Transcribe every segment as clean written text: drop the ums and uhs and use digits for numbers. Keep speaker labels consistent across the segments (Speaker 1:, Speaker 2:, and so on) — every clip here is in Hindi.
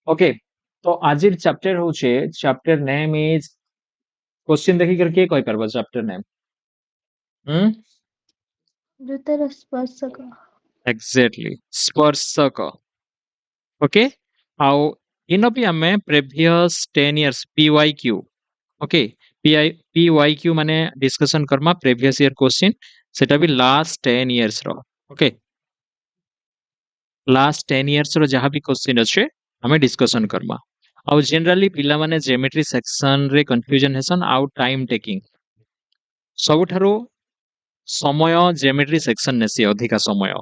Speaker 1: ओके तो आजिर चैप्टर होचे चैप्टर नेम इज क्वेश्चन देखि कर के कोई परबो चैप्टर नेम हम
Speaker 2: द्रुतर स्पर्शक
Speaker 1: एग्जैक्टली स्पर्शक ओके हाउ इन भी हमें previous 10 years PYQ okay PYQ माने डिस्कशन करमा प्रीवियस ईयर क्वेश्चन सेटा भी लास्ट 10 इयर्स रो ओके लास्ट 10 इयर्स रो जहां भी क्वेश्चन अच्छे हमें डिस्कशन करमा आउ जनरली पिला माने ज्योमेट्री सेक्शन रे कंफ्यूजन हेसन आउ टाइम टेकिंग सबुठारो समय ज्योमेट्री सेक्शन नेसी अधिका समय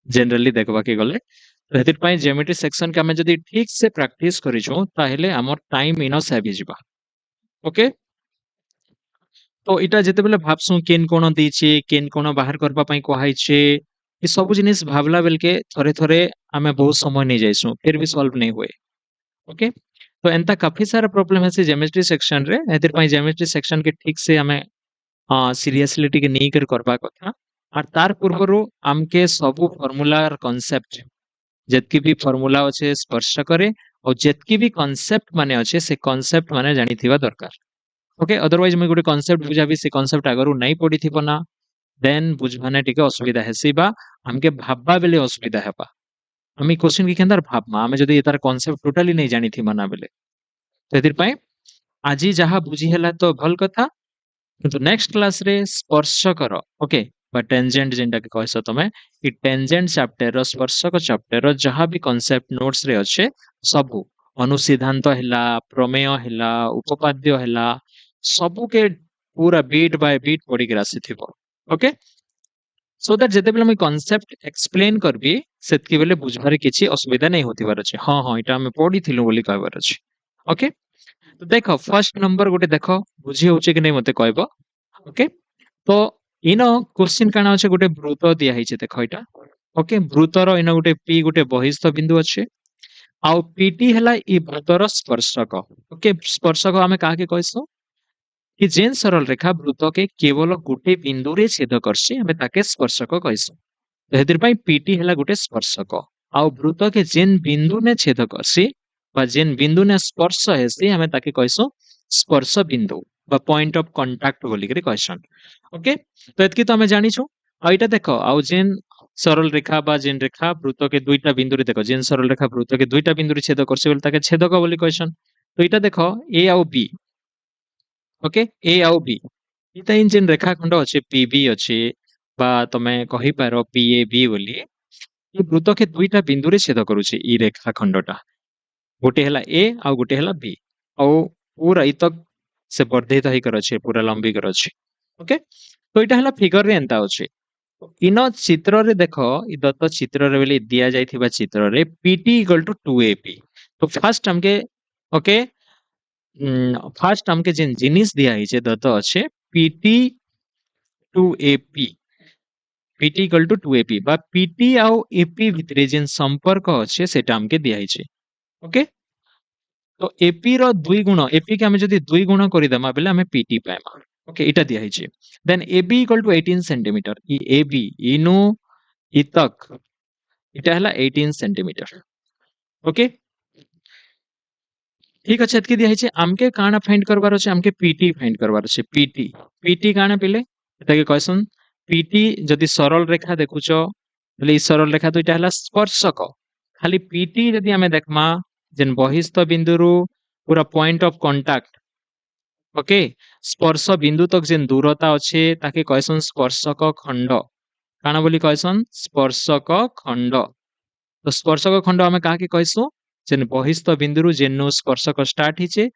Speaker 1: जनरली देखबा के गले तो हेतिर पई ज्योमेट्री सेक्शन के हमें जदी ठीक से प्रैक्टिस करिछो ताहेले हमर टाइम इनस हेबी जिबा ओके तो इटा जेते बेले भाबसु केन कोन दीची केन कोन बाहर करबा पई कोहाई छे ई सब जिनिस भाबला बेल के थरे थरे हमें बहुत समय नहीं जाइसु फिर भी सॉल्व नहीं हुए ओके तो एंता काफी सारा प्रॉब्लम है ज्योमेट्री सेक्शन रे हेतिर पई ज्योमेट्री सेक्शन के ठीक से हमें सीरियसली टिके नहीं कर करबा कथा और तार पूर्वरु आमके सबु फार्मूला और कांसेप्ट जेतकी भी फार्मूला अच्छे स्पर्श करे और जेतकी भी कांसेप्ट माने अच्छे से कांसेप्ट माने जानी थिबा दरकार ओके अदरवाइज मैं गोटे कांसेप्ट बुझाबी से कांसेप्ट आगरु नहीं पड़ी थिबो ना देन बुझबाने टिके असुविधा हेसी बा हमके भाबबा बेले असुविधा हेबा हम क्वेश्चन के अंदर भाबमा हमें जदी तार कांसेप्ट टोटली नहीं जानी थी मना बेले तो एतिर पई आजी जहां बुझी हला तो भल कथा किंतु नेक्स्ट क्लास रे स्पर्शकर ओके बा टेंजेंट जेंटा के कहसो तमे ई टेंजेंट चैप्टर रो स्पर्शक चैप्टर रो जहां भी कांसेप्ट नोट्स रे अच्छे सबु अनुसिद्धांत हैला प्रमेय हैला उपपाद्य हैला सबु के पूरा बीट बाय बीट पढ़ी के आसी थिबो ओके सो दैट जेते बेले मैं कांसेप्ट एक्सप्लेन करबी सेतकी बेले बुझबारे किछि असुविधा नहीं होतिबार अछि हां हां इटा हम पढ़ी थिलु बोली कहबार अछि ओके तो देखो फर्स्ट नंबर गोटे देखो बुझी होचे कि नहीं मते कहबो ओके तो इन क्वेश्चन काना अछि गोटे वृत्त दिया हिचे देखो इटा ओके वृत्तर इन गोटे पी गोटे बहिस्थ बिंदु अछि आउ पीटी हला ई वृत्तर स्पर्शक ओके स्पर्शक हमें काहे के कहसु कि जेन सरल रेखा वृत्त के केवल गोटे बिंदु रे छेद करछि हमें ताके स्पर्शक कहसु तो हेतिर पई पीटी हला गोटे स्पर्शक आउ वृत्त के जेन बिंदु ने छेद करछि बा जेन बिंदु ने स्पर्श हेसी हमें ताके कहसु स्पर्श बिंदु बा पॉइंट ऑफ कांटेक्ट बोली करे कहसन ओके तो एतकी तो हमें जानी छु आ इटा देखो आउ जेन सरल रेखा बा जेन रेखा वृत्त के दुईटा बिंदु रे देखो जेन सरल रेखा वृत्त के दुईटा बिंदु रे छेद करछि बोली ताके छेदक बोली कहसन तो इटा देखो ए आउ बी ओके ए आउ बी इता इन जेन रेखाखंड अच्छे पीबी अच्छे बा तमे कहि पारो पीएबी बोली ये वृत्त के दुईटा बिंदु रे छेद करूछि ई रेखाखंडटा गोटे हला ए आ गोटे हला बी आ पूरा इतक से वर्धित होई कर अच्छे पूरा लंबी कर अच्छे ओके तो इटा हला फिगर रे एंता अच्छे इन चित्र रे देखो इ दत्त चित्र रे बेले दिया जाइथिबा चित्र रे पीटी इक्वल टू 2ab तो फर्स्ट हमके ओके फास्ट हमके जेन जिनिस दिया हिचे दत्त अच्छे PT 2ab PT equal to 2ab बा पीटी आउ एपी भितरे जेन संपर्क अच्छे सेटा हमके दिया हिचे ओके तो एपी रो दुई गुण एपी के हमें जदी दुई गुण करि दमा बेले हमें पीटी पाएमा ओके इटा दिया हिचे then AB equal to 18 centimetre ई एबी इनु इतक इटा हला 18 सेंटीमीटर ओके ठीक अच्छे एतकी दिया हिचे हमके काना फाइंड करबार अछि हमके पीटी फाइंड करबार अछि पीटी पीटी काना पिले एटा के क्वेश्चन पीटी जदी सरल रेखा देखुचो बोले ई सरल रेखा तो इटा हला स्पर्शक खाली पीटी जदी हमें देखमा जेन बहिस्थ बिंदुरु पूरा पॉइंट ऑफ कांटेक्ट ओके स्पर्श बिंदु तक जेन दूरता अछि ताके क्वेश्चन स्पर्शक खंड काना बोली क्वेश्चन स्पर्शक खंड तो स्पर्शक खंड हमें काहा के कहसु जेन बहिस्थ बिंदुरु जेनु स्पर्शक स्टार्ट हिचे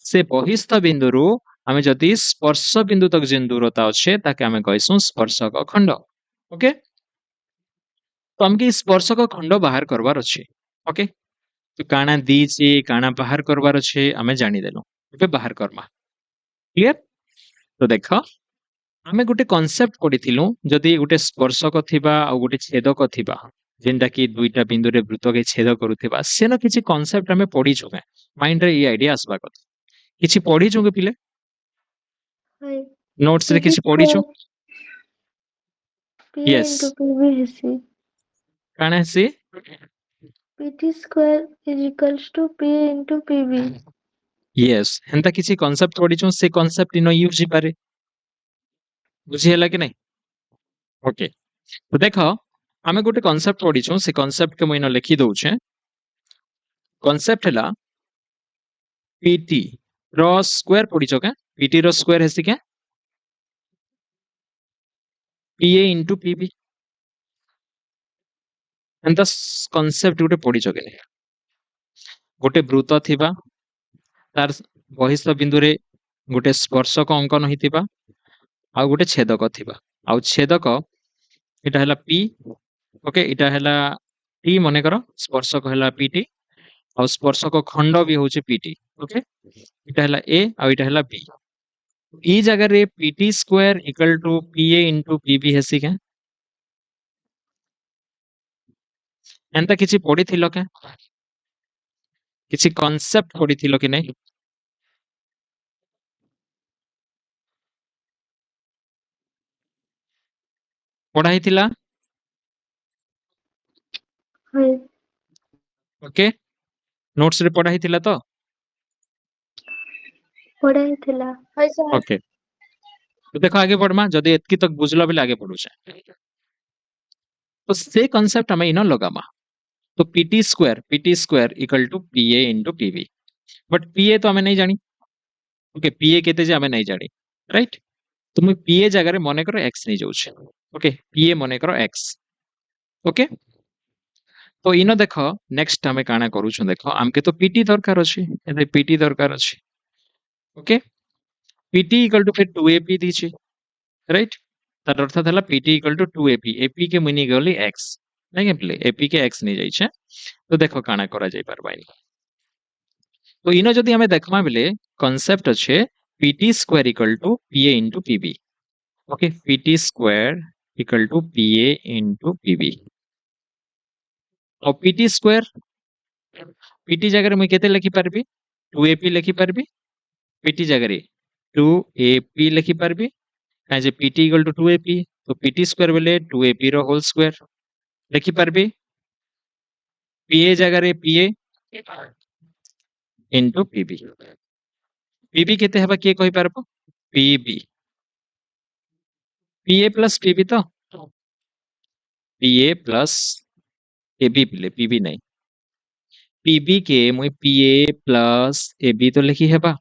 Speaker 1: से बहिस्थ बिंदुरु हमें जदी स्पर्श बिंदु तक जेन दूरता अच्छे ताके हमें कहसु स्पर्शक खंड ओके तो हमके स्पर्शक खंड बाहर करबार अच्छे ओके तो काना दीचे काना बाहर करबार अच्छे हमें जानी देलो ओके बाहर करमा क्लियर तो देखो हमें गोटे कांसेप्ट पढ़िथिलु जदी गोटे स्पर्शक थिबा आ गोटे छेदक थिबा जेनटा कि दुईटा बिंदु रे वृत्त के छेद करूथिबा सेनो किछि कांसेप्ट हमें पढ़ी छुके माइंड रे ई आईडिया आसबा कथा किछि पढ़ी छुके पिले
Speaker 2: हाय
Speaker 1: नोट्स रे
Speaker 2: पीटी
Speaker 1: किछि पढ़ी छु
Speaker 2: पी
Speaker 1: यस
Speaker 2: इनटू पीबी हेसी
Speaker 1: काना से
Speaker 2: PT square is equals to P into PB.
Speaker 1: Yes हेंता किसी कांसेप्ट पढिछौ से कांसेप्ट इन यूज पारे बुझी हला कि नहीं ओके तो देखो आमे गोटे कांसेप्ट पढिछौ से कांसेप्ट के मैं इन लिखि दउछे कांसेप्ट हला पीटी रो स्क्वायर पढिछौ का पीटी रो स्क्वायर हेसी क्या पीए इनटू पीबी एंता कांसेप्ट गोटे पढिछौ के नहीं गोटे वृत्त थिबा तार बहिस्थ बिंदु रे गोटे स्पर्शक अंकन होइतिबा आ गोटे छेदक थिबा आ छेदक इटा हला पी ओके इटा हला टी मने करो स्पर्शक हला पीटी आ स्पर्शक खंड भी होचे पीटी ओके इटा हला ए आ इटा हला बी ई जगह रे PT square equal to PA into PB हेसी के एंता किछि पढिथिलो के किछि कांसेप्ट पढिथिलो कि नहीं पढ़ा हिथिला
Speaker 2: हाय
Speaker 1: ओके नोट्स रे पढ़ा हिथिला तो
Speaker 2: पढ़ा हिथिला हाय सर
Speaker 1: ओके तो देखो आगे बढ़मा जदि एतकी तक बुझलो बिले आगे पढुछे तो से कांसेप्ट हमें इनो लगामा तो PT square equal to PA into PB but PA तो हमें नहीं जानी ओके पीए केते जे हमें नहीं जानी राइट तो मैं पीए जगह रे मने करो x नहीं जाउछे ओके पीए मने करो x ओके तो इनो देखो नेक्स्ट हमें काना करूछु देखो हमके तो पीटी दरकार अछि एते पीटी दरकार अछि ओके पीटी इक्वल टू फिर 2ap दीची राइट तार अर्थात हला PT equal to 2ap ap के मिनी गली x नहीं प्ले ap के x नहीं जाई छे तो देखो काना करा जाई परबाई तो इनो जदि हमें देखमा बेले कांसेप्ट अछि PT square equal to PA into PB okay PT square equal to PA into PB और पीटी स्क्वायर पीटी जगह रे मैं केते लिखि परबी 2ap लिखि परबी पीटी जगह रे 2ap लिखि परबी काहे जे पीटी इक्वल टू 2ap तो पीटी स्क्वायर बेले 2ap रो होल स्क्वायर लिखि परबी पीए जगह रे पीए इनटू पीबी पीबी केते हेबा के कहि परबो पीबी पीए प्लस पीबी तो पीए प्लस एबी प्ले पीबी नहीं पीबी के मुई पीए प्लस एबी तो लिखि हेबा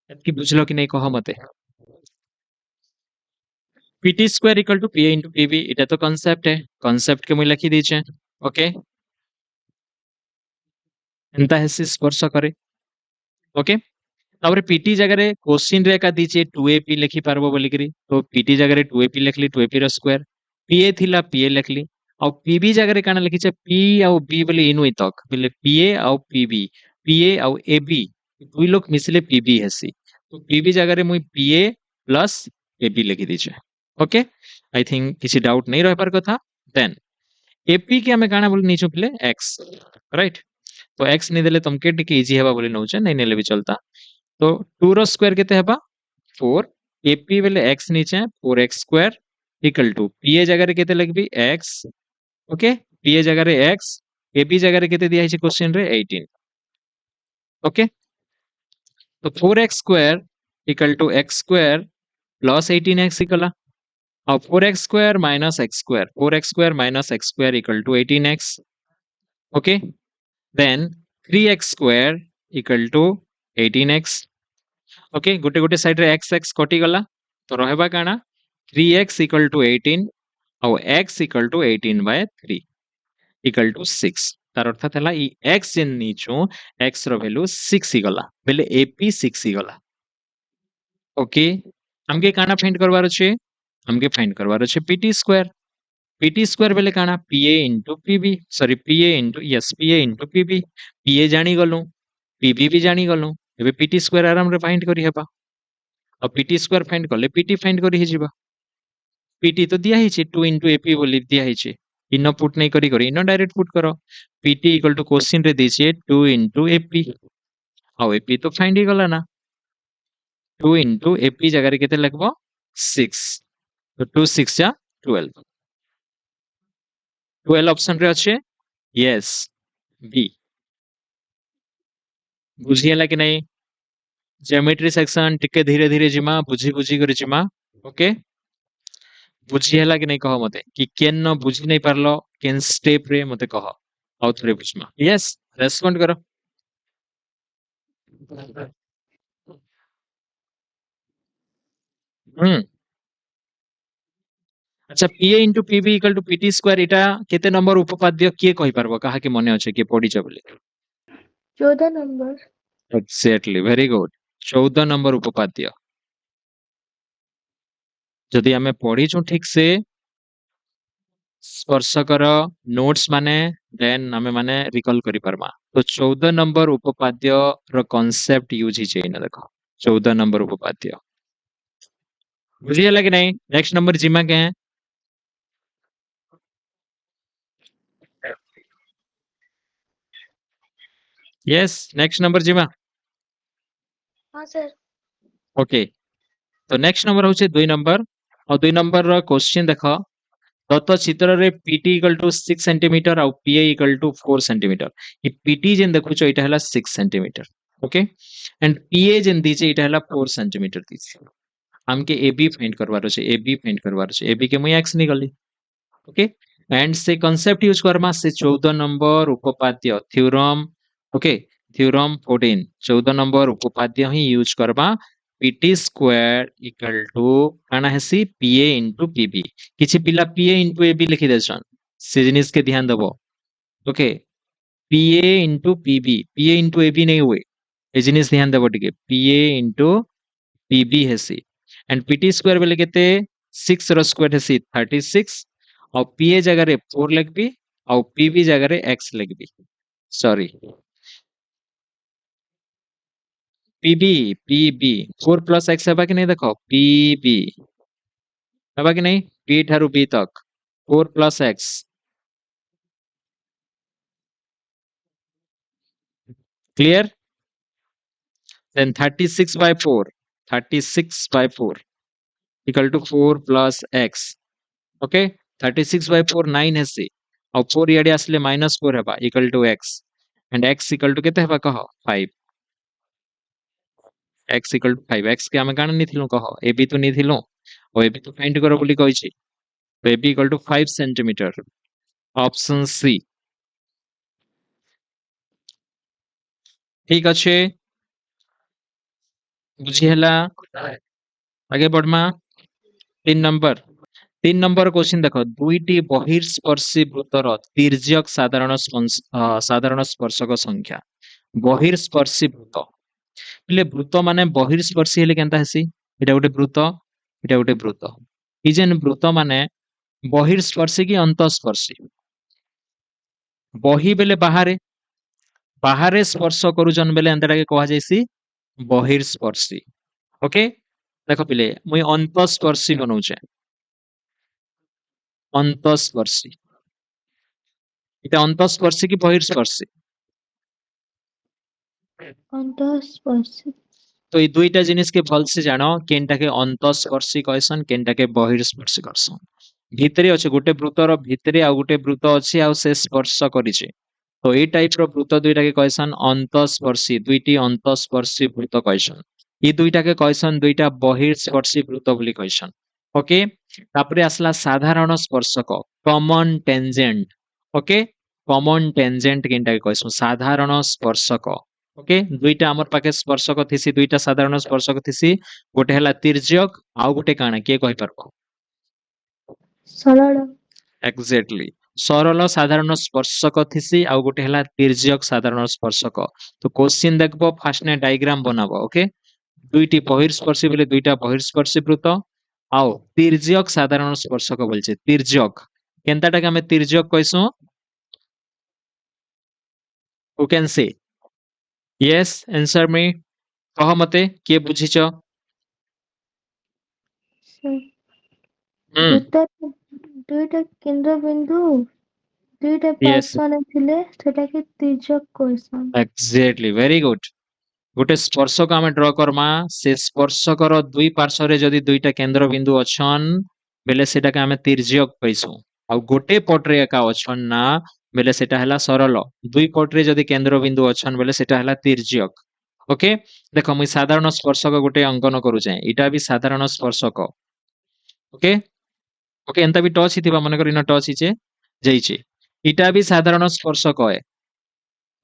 Speaker 1: एतकी बुझलो कि नहीं कह मते PT square equal to PA into PB इटा तो कांसेप्ट है कांसेप्ट के मुई लिखि दीचे ओके एंता हेसी स्पर्श करे ओके तापर पीटी जगह रे क्वेश्चन रे का दीचे 2ap लिखि पारबो बोली करी तो पीटी जगह रे 2ap लिखली 2ap रो स्क्वायर पीए थिला पीए लिखली और पीबी जगह रे काना लिखिचे पी और बी बोले इनुई तक बोले पीए और पीए और एबी दुई लोग मिसले पीबी हेसी तो पीबी जगह रे मुई पीए प्लस एबी लिखि दीचे ओके आई थिंक किसी डाउट नहीं रह पार कथा देन एपी के हमें काना बोले नीचो पिले एक्स राइट तो एक्स नहीं देले तुमके टिके इजी हेबा बोले नउचे नहीं नेले भी चलता तो 2 रो स्क्वायर केते हेबा 4 एपी बेले x नीचे 4x स्क्वायर इक्वल टू पीए जगह रे केते लगबी x ओके पीए जगह रे x एपी जगह रे केते दिया हिचे क्वेश्चन रे 18 ओके तो 4x square equal to x square plus 18x इक्वला और 4x square minus x square 4x square minus x square equal to 18x okay then 3x square equal to 18x okay गोटे गोटे साइड रे x x कटि गला तो रहबा काना 3x इक्वल टू 18 और x equal to 18/3 equal to 6 तार अर्थात हला ई x जेन नीचो x रो वैल्यू 6 ही गला बेले AP 6 ही गला ओके हमके काना फाइंड करवार छे हमके फाइंड करवार छे पीटी स्क्वायर बेले काना पीए इनटू पीबी सॉरी पीए इनटू यस पीए इनटू पीबी पीए जानी गलु पीबी भी जानी गलु एबे पीटी स्क्वायर आराम रे फाइंड करी हेबा और पीटी स्क्वायर फाइंड करले पीटी फाइंड करी हिजिबा पीटी तो दिया हिचे 2 इनटू एपी बोली दिया हिचे इनो पुट नहीं करी करी इनो डायरेक्ट पुट करो पीटी इक्वल टू क्वेश्चन रे दिचे 2 इनटू एपी और एपी तो फाइंड ही गला ना 2 इनटू एपी जगह रे केते लगबो 6 तो 2 6 जा 12 12 ऑप्शन रे अच्छे यस बी बुझी हला कि नहीं ज्योमेट्री सेक्शन टिके धीरे धीरे जिमा बुझी बुझी कर जिमा ओके बुझी हला कि नहीं कह मते कि केन न बुझी नहीं पारलो केन स्टेप रे मते कह आउ थरे बुझमा यस रेस्पोंड करो हम्म अच्छा PA into PB equal to PT square एटा केते नंबर उपपाद्य किए कहि पारबो काहा के मने अछि कि पढिछ बोले
Speaker 2: 14 number.
Speaker 1: Exactly very good 14 number उपपाद्य जदि आमे पढिछु ठीक से स्पर्शकर नोट्स माने देन आमे माने रिकॉल करि पारमा तो 14 नंबर उपपाद्य रो कांसेप्ट यूज ही चाहिए देखो 14 नंबर उपपाद्य बुझी हला कि नहीं नेक्स्ट नंबर जिमा के हैं यस नेक्स्ट नंबर जिमा
Speaker 2: हाँ सर।
Speaker 1: ओके तो नेक्स्ट नंबर होचे 2 नंबर और 2 नंबर रो क्वेश्चन देखो दत्त चित्र रे पीटी इक्वल टू 6 सेंटीमीटर और पीए इक्वल टू 4 सेंटीमीटर ये पीटी जेन देखुचो इटा हला 6 सेंटीमीटर ओके एंड पीए जेन दीचे इटा हला 4 सेंटीमीटर दीचे हमके एबी फाइंड करवार अछि एबी फाइंड करवार अछि एबी के मुई एक्स निकली ओके एंड से कांसेप्ट यूज करमा से 14 नंबर उपपाद्य थ्योरम ओके थ्योरम 14 14 नंबर उपपाद्य ही यूज करबा पीटी स्क्वायर इक्वल टू काना हेसी पीए इनटू पीबी किछि पिला पीए इनटू एबी लिखि देछन से जिनिस के ध्यान देबो okay PA into PB PA into AB नहीं हुए ए जिनिस ध्यान देबो टिके पीए इनटू पीबी हेसी एंड पीटी स्क्वायर बेले केते 6 रो स्क्वायर हेसी 36 और पीए जगह रे 4 लिखबी और पीबी जगह रे x लिखबी sorry PB PB 4 plus x हेबा कि नहीं देखो पीबी हेबा कि नहीं p ठारू b तक 4 plus x clear then 36 by 4 36 by 4 equal to 4 plus x okay 36 by 4 9 हेसी और 4 इयाडे आसले -4 हेबा equal to x and x equal to केते हेबा कह 5 x equal to 5 x के हमें कान नहीं थिलो कह ए बी तो नहीं थिलो ओ ए बी तो फाइंड करो बोली कहि छी तो ए बी equal to 5 सेंटीमीटर ऑप्शन सी ठीक अच्छे बुझी हला आगे बढ़मा 3 नंबर क्वेश्चन देखो दुईटी बहिर्स्पर्शी वृत्तर तिर्यक साधारण स्पर्शक संख्या बहिर्स्पर्शी वृत्त એટલે વૃત્ત ମାନେ બહિર્સ્પર્શી ହେଲେ କେନ୍ତା ହେସି ଏଟା ଗୋଟେ ବୃତ୍ତ ଏଟା ଗୋଟେ ବୃତ୍ତ ଇ ଯେନ୍ ବୃତ୍ତ ମାନେ ବହିର୍ସ୍ପର୍ଶୀ କି ଅନ୍ତଃସ୍ପର୍ଶୀ ବହି ବେଲେ ବାହାରେ ବାହାରେ ସ୍ପର୍ଶ କରୁଛନ୍ ବେଲେ ଏନ୍ତାଟାକେ କୁହାଯାଇସି ବହିର୍ସ୍ପର୍ଶୀ ओके ଦେଖ ପିଲେ ମୁଇଁ ଅନ୍ତଃସ୍ପର୍ଶୀ ବନଉଛେ ଅନ୍ତଃସ୍ପର୍ଶୀ এটা অন্তঃস্পর্শী কি বহির্স্পর্শী
Speaker 2: अंतःस्पर्शी।
Speaker 1: तो ये दुईटा जिनिस के भल से जानो केनटाके अंतःस्पर्शी कहसन केनटाके बहिर्स्पर्शी कहसन भितरे अछि गोटे वृत्तर भितरे आ गोटे वृत्त अछि आ से स्पर्श करिছে तो ए टाइप रो वृत्त दुईटाके कहसन अंतःस्पर्शी दुईटी अंतःस्पर्शी वृत्त कहसन ई दुईटाके कहसन दुईटा बहिर्स्पर्शी वृत्त बोली कहसन ओके तापरे आसला साधारण स्पर्शक common tangent okay common tangent केनटाके कहसन साधारण स्पर्शक ओके दुईटा हमर पाके स्पर्शक थिसी दुईटा साधारण स्पर्शक थिसी गोटे हला तिर्यक आउ गोटे काना के कहि परबो
Speaker 2: सरल।
Speaker 1: एक्जेक्टली सरल साधारण स्पर्शक थिसी आउ गोटे हला तिर्यक साधारण स्पर्शक तो क्वेश्चन देखबो फास्ट ने डायग्राम बनाबो ओके दुईटी बहिर्स्पर्शी बोले दुईटा बहिर्स्पर्शी वृत्त आउ तिर्यक साधारण स्पर्शक बोलछे तिर्यक केनताटाके हमें तिर्यक कहसु who can say yes answer me कह मते के बुझिछ हम्म
Speaker 2: दुईटा दुईटा केंद्र बिंदु दुईटा
Speaker 1: यस
Speaker 2: पार्श्व थिले सेटाके तिर्यक कहसन।
Speaker 1: एक्जेक्टली वेरी गुड गोटे स्पर्शक आमे ड्र करमा से स्पर्शकर दुई पार्श्व रे जदि दुईटा केंद्र बिंदु अछन बेले सेटाके आमे तिर्यक कहसु आ गोटे पट रे एका अछन ना बेले सेटा हला सरल दुई पट रे जदी केंद्र बिंदु अछन बेले सेटा हला तिर्यक ओके देखो मुई साधारण स्पर्शक गोटे अंकन करूचे इटा भी साधारण स्पर्शक ओके ओके एंता भी टच हिथिबा मन कर इन टच हिचे जइचे इटा भी साधारण स्पर्शक है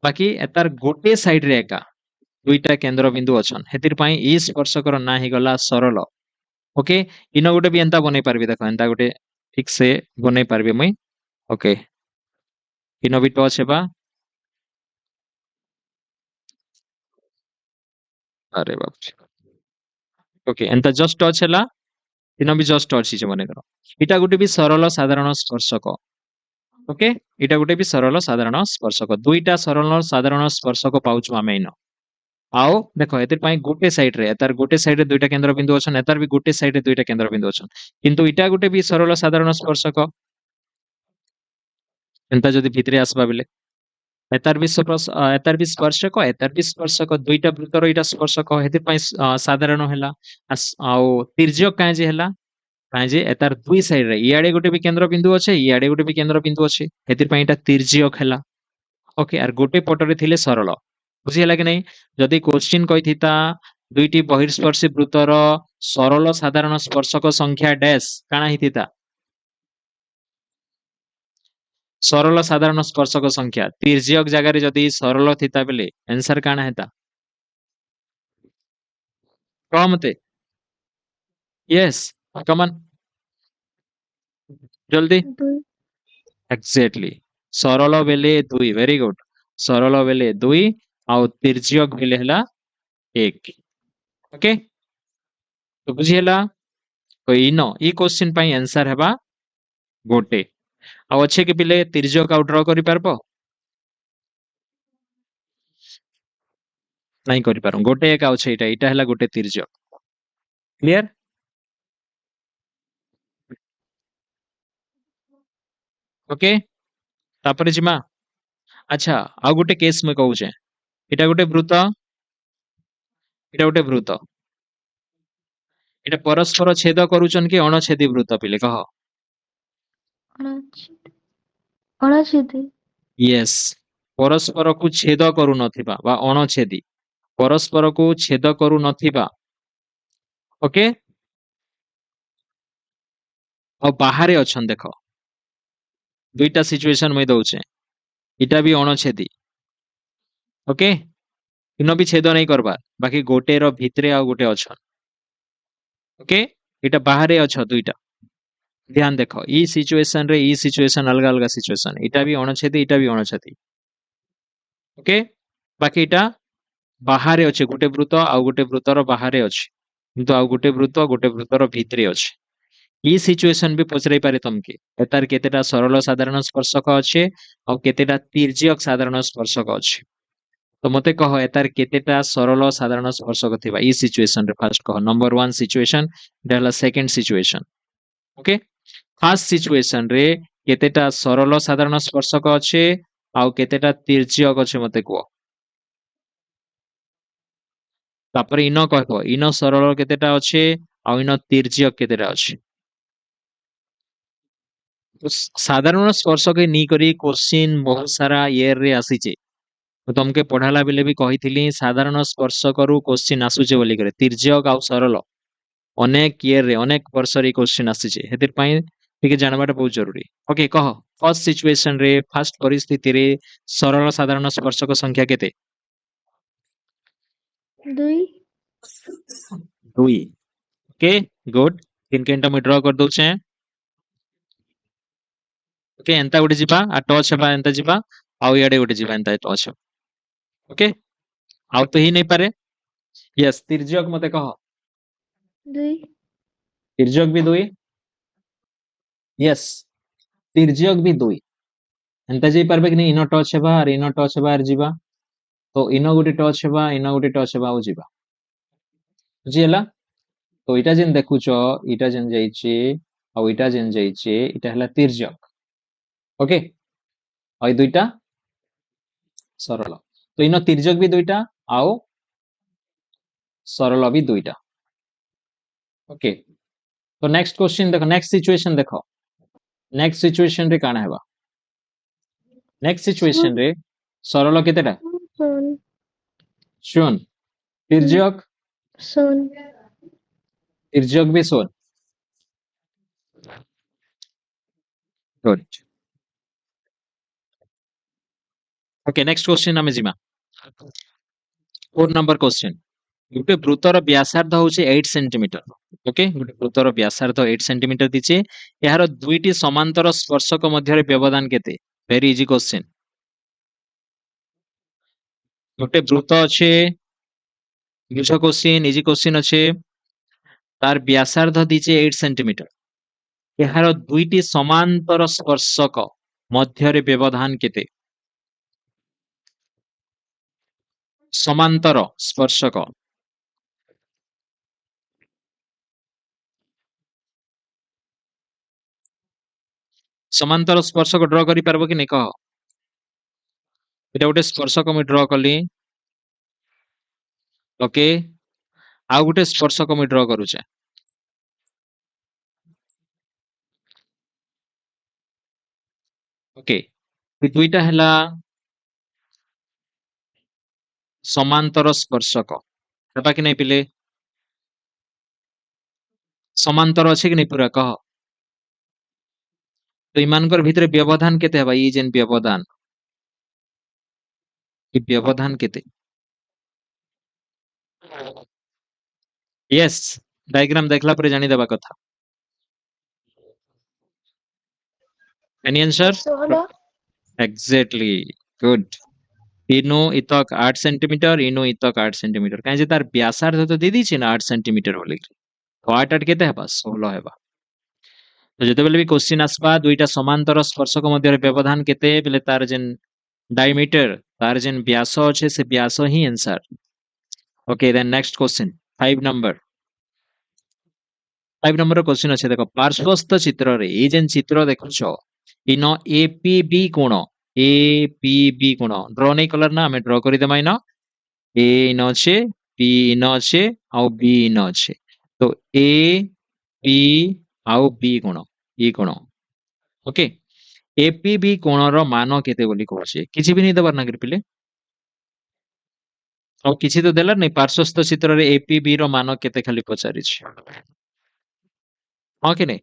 Speaker 1: बाकी एतार गोटे साइड रे एका दुईटा केंद्र बिंदु अछन हेतिर पई ई स्पर्शकर ना ही गला सरल ओके इन गोटे भी एंता बनै पारबी देखो एंता गोटे ठीक से बनै पारबी मुई ओके इन भी टच हेबा अरे बाप रे ओके एंता जस्ट टच हैला इन भी जस्ट टच हिचे मन करो इटा गोटे भी सरल साधारण स्पर्शक ओके इटा गोटे भी सरल साधारण स्पर्शक दुईटा सरल साधारण स्पर्शक पाउछु आमे इन आओ देखो एतिर पई गोटे साइड रे एतार गोटे साइड रे दुईटा केंद्र बिंदु अछन एतार भी गोटे साइड रे दुईटा केंद्र बिंदु अछन किंतु इटा गोटे भी सरल साधारण स्पर्शक एंता जदी भितरे आसबा बेले एतार भी एतार भी स्पर्शक दुईटा वृत्तर इटा स्पर्शक हेतिर पई साधारण हैला आओ तिर्यक काहे जे हैला काहे जे एतार दुई साइड रे इयाडे गोटे भी केंद्र बिंदु अछे इयाडे गोटे भी केंद्र बिंदु अछे हेतिर पई इटा तिर्यक हैला ओके आर गोटे पटरे थिले सरल बुझी हैला कि नहीं जदी क्वेश्चन कहिथिता दुईटी बहिर्स्पर्शी वृत्तर सरल साधारण स्पर्शक संख्या डैश काना हिथिता सरल साधारण स्पर्शक संख्या तिर्यक जगह रे जदी सरल थिता बेले आंसर काना हेता कहमते यस कमन जल्दी
Speaker 2: दुई
Speaker 1: एक्जेक्टली सरल बेले दुई वेरी गुड सरल बेले दुई आउ तिर्यक बेले हला एक ओके तो बुझी हला तो इनो ई क्वेश्चन पई आंसर हेबा गोटे आ अच्छे के पिले तिर्यक आउ ड्रा करि पारबो नहीं करि पारो गोटे एक आउ छै इटा हला गोटे तिर्यक क्लियर ओके तापर जिमा अच्छा आउ गोटे केस में कहू छे इटा गोटे वृत्त इटा परस्पर छेद करूचन कि अणछेदी वृत्त पिले कह
Speaker 2: अणछेदी
Speaker 1: यस परस्पर को छेद करू नथिबा बा अणछेदी परस्पर को छेद करू नथिबा ओके और बाहरे अछन देखो दुईटा सिचुएशन में दउछे इटा भी अणछेदी ओके इन भी छेद नहीं करबा बाकी गोटे रो भितरे आ गोटे अछन ओके इटा बाहरे अछ दुईटा ध्यान देखो ई सिचुएशन अलग अलग सिचुएशन इटा भी अणछेदी इटा भी अणछेदी ओके बाकी इटा बाहरे अच्छे गोटे वृत्त आ गोटे वृत्तर बाहरे अच्छे किंतु आ गोटे वृत्तर भितरे अच्छे ई सिचुएशन भी पचराई पारे तमके एतार केतेटा सरल साधारण स्पर्शक अच्छे आ केतेटा तिर्यक साधारण स्पर्शक अच्छे तो मते कह एतार केतेटा सरल साधारण स्पर्शक थिबा ई सिचुएशन रे फर्स्ट कह नंबर 1 सिचुएशन डेला second situation okay first situation रे केतेटा सरल साधारण स्पर्शक अच्छे आ केतेटा तिर्यक अच्छे मते को तापर इन कहबो इन सरल केतेटा अच्छे आ इन तिर्यक केतेटा अच्छे तो साधारण स्पर्शक नी करी क्वेश्चन बहुत सारा ईयर रे आसीचे तो तुमके पढ़ाला बेले भी कहिथिली साधारण स्पर्शक रु क्वेश्चन आसुचे बोली करे तिर्यक आ सरल अनेक ईयर रे अनेक वर्ष रे क्वेश्चन आसीचे हेतिर पई ठीक जानबाटा बहुत जरूरी ओके कह फर्स्ट सिचुएशन रे फर्स्ट परिस्थिति रे सरल साधारण स्पर्शक संख्या केते
Speaker 2: दुई
Speaker 1: दुई ओके गुड तीन केनटा मैं ड्रा कर दउछे ओके एंता गोटे जिबा आ टच हेबा एंता जिबा आउ याडे गोटे जिबा एंता टच ओके आउ तो ही नहीं पारे यस तिर्यक मते कह
Speaker 2: दुई
Speaker 1: तिर्यक भी दुई यस तिर्यक भी दुई एंता जे पारबे कि नहीं इन टच हेबा और इन टच हेबा आर जिबा तो इन गोटे टच हेबा इन गोटे टच हेबा आउ जिबा बुझिला तो इटा जेन देखुचो इटा जेन जाइचे आउ इटा जेन जाइचे इटा हला तिर्यक ओके और ये दुईटा सरल तो इन तिर्यक भी दुईटा आओ सरल भी दुईटा ओके तो नेक्स्ट क्वेश्चन देखो नेक्स्ट सिचुएशन रे काना हेबा नेक्स्ट सिचुएशन रे सरल केतेटा
Speaker 2: Sun.
Speaker 1: शून तिर्यक
Speaker 2: Sun.
Speaker 1: तिर्यक भी शून गुड ओके नेक्स्ट क्वेश्चन आमे जिमा 4 नंबर क्वेश्चन गोटे वृत्तर व्यासार्ध होचे 8 सेंटीमीटर ओके गोटे वृत्तर व्यासार्ध 8 सेंटीमीटर दिचे यार दुईटी समांतर स्पर्शक मध्य व्यवधान केते वेरी इजी क्वेश्चन गोटे वृत्त अच्छे बुझ क्वेश्चन इजी क्वेश्चन अच्छे तार व्यासार्ध दिचे 8 सेंटीमीटर यार दुईटी समांतर स्पर्शक मध्य व्यवधान केते समांतर स्पर्शक समांतर स्पर्शक ड्र करि पारबो कि नै कह एटा गोटे स्पर्शक मु ड्र कली ओके आ गोटे स्पर्शक मु ड्र करूचे ओके दुईटा हला समांतर स्पर्शक हेबा कि नै पिले समांतर अछि कि नै पूरा कह तो इमानकर भितरे व्यवधान केते हेबा ई जेन व्यवधान ई व्यवधान केते यस डायग्राम देखला परे जानि देबा कथा एनी आंसर
Speaker 2: 16.
Speaker 1: एग्जैक्टली गुड इनो इतक 8 सेंटीमीटर इनो इतक 8 सेंटीमीटर काहे जे तार व्यासार्ध तो दे दी छी ना 8 सेंटीमीटर बोली तो 8 8 केते हेबा 16 हेबा तो जेतेबेले भी क्वेश्चन आसबा दुईटा समांतर स्पर्शक मध्य व्यवधान केते बेले तार जेन डायमीटर तार जेन व्यास अच्छे से व्यास ही answer okay then next question 5 number question अच्छे देखो पार्श्वस्थ चित्र रे ए जेन चित्र देखुछो इन एपीबी कोण एपीबी कोण ड्र नै कलर ना हमें ड्र करि देमा इन ए इन अच्छे पी इन अच्छे आउ बी इन अच्छे तो ए पी आउ बी कोण ई कोण ओके एपीबी कोणर मान केते बोली कहूचे किछि भी नै दबार ना पिले ଆଉ କିଛି ତ ଦେଲା ନାହିଁ ପାର୍ଶ୍ୱସ୍ଥ ଚିତ୍ରରେ ଏପିବି ର ମାନ କେତେ ଖାଲି ପଚାରିଛି ହଁ କି ନାହିଁ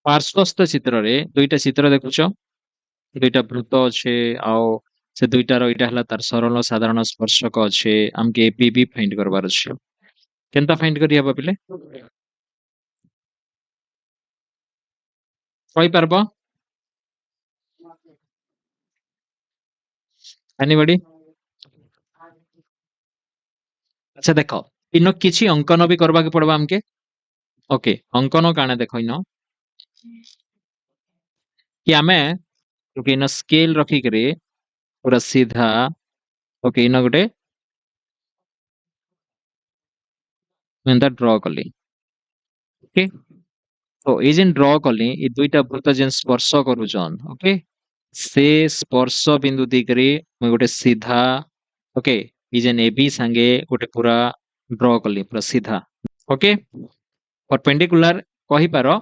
Speaker 1: ପାର୍ଶ୍ୱସ୍ଥ ଚିତ୍ରରେ ଦୁଇଟା ଚିତ୍ର ଦେଖୁଛ ଦୁଇଟା ବୃତ୍ତ ଅଛି ଆଉ ସେ ଦୁଇଟାର ଏଇଟା ହେଲା ତାର ସରଳ ସାଧାରଣ ସ୍ପର୍ଶକ ଅଛି ଆମକେ ଏପିବି ଫାଇଣ୍ଡ କରବାର ଅଛି କେନ୍ତା ଫାଇଣ୍ଡ କରି ହେବ ପିଲେ କହିପାରିବ एनीबॉडी अच्छा देखो इन किछि अंकन भी करबा के पड़बा हमके ओके अंकन काने देखो इन कि आमे ओके इन स्केल रखी करे पूरा सीधा ओके इन गोटे मैं ड्रॉ कली ओके तो ये जेन ड्रॉ कली ये दुईटा वृत्त जेन स्पर्श करूचन ओके से स्पर्श बिंदु दिगरे मैं गोटे सीधा ओके ये जेन एबी संगे गोटे पूरा ड्रॉ कली पूरा सीधा ओके परपेंडिकुलर कहि पारो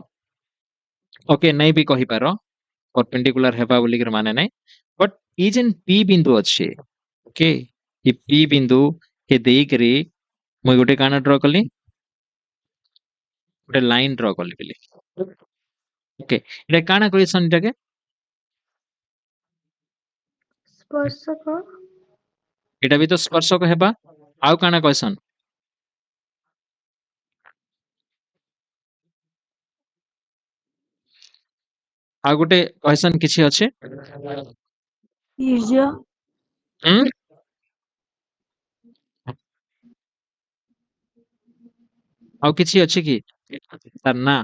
Speaker 1: ओके नहीं भी कहि पारो परपेंडिकुलर हेबा बोली कर माने नहीं बट ये जेन पी बिंदु अच्छे ओके ये पी बिंदु के देई करी मैं गोटे काना ड्रॉ कली गोटे लाइन ड्रॉ कली बेले ओके एटा काना क्वेश्चन एटा के
Speaker 2: स्पर्शक
Speaker 1: एटा भी तो स्पर्शक हेबा आउ काना क्वेश्चन आ गोटे क्वेश्चन किछि अछि
Speaker 2: ईर्ष्या
Speaker 1: आउ किछि अछि कि तार ना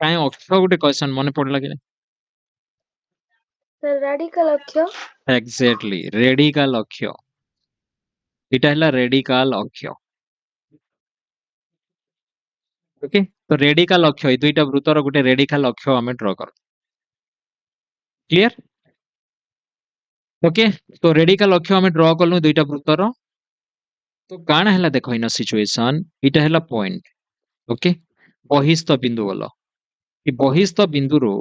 Speaker 1: काहे अक्ष गोटे क्वेश्चन मने पड़ला कि
Speaker 2: रेडिकल अक्ष
Speaker 1: एग्जैक्टली रेडिकल अक्ष एटा हला रेडिकल अक्ष ओके तो रेडिकल अक्ष ए दुईटा वृत्तर गोटे रेडिकल अक्ष हमें ड्रॉ कर क्लियर ओके तो रेडिकल अक्ष हमें ड्रॉ करलु दुईटा वृत्तर तो काण हैला देखो इन सिचुएशन इटा हैला पॉइंट ओके बहिस्थ बिंदु बोल ई बहिस्थ बिंदु रो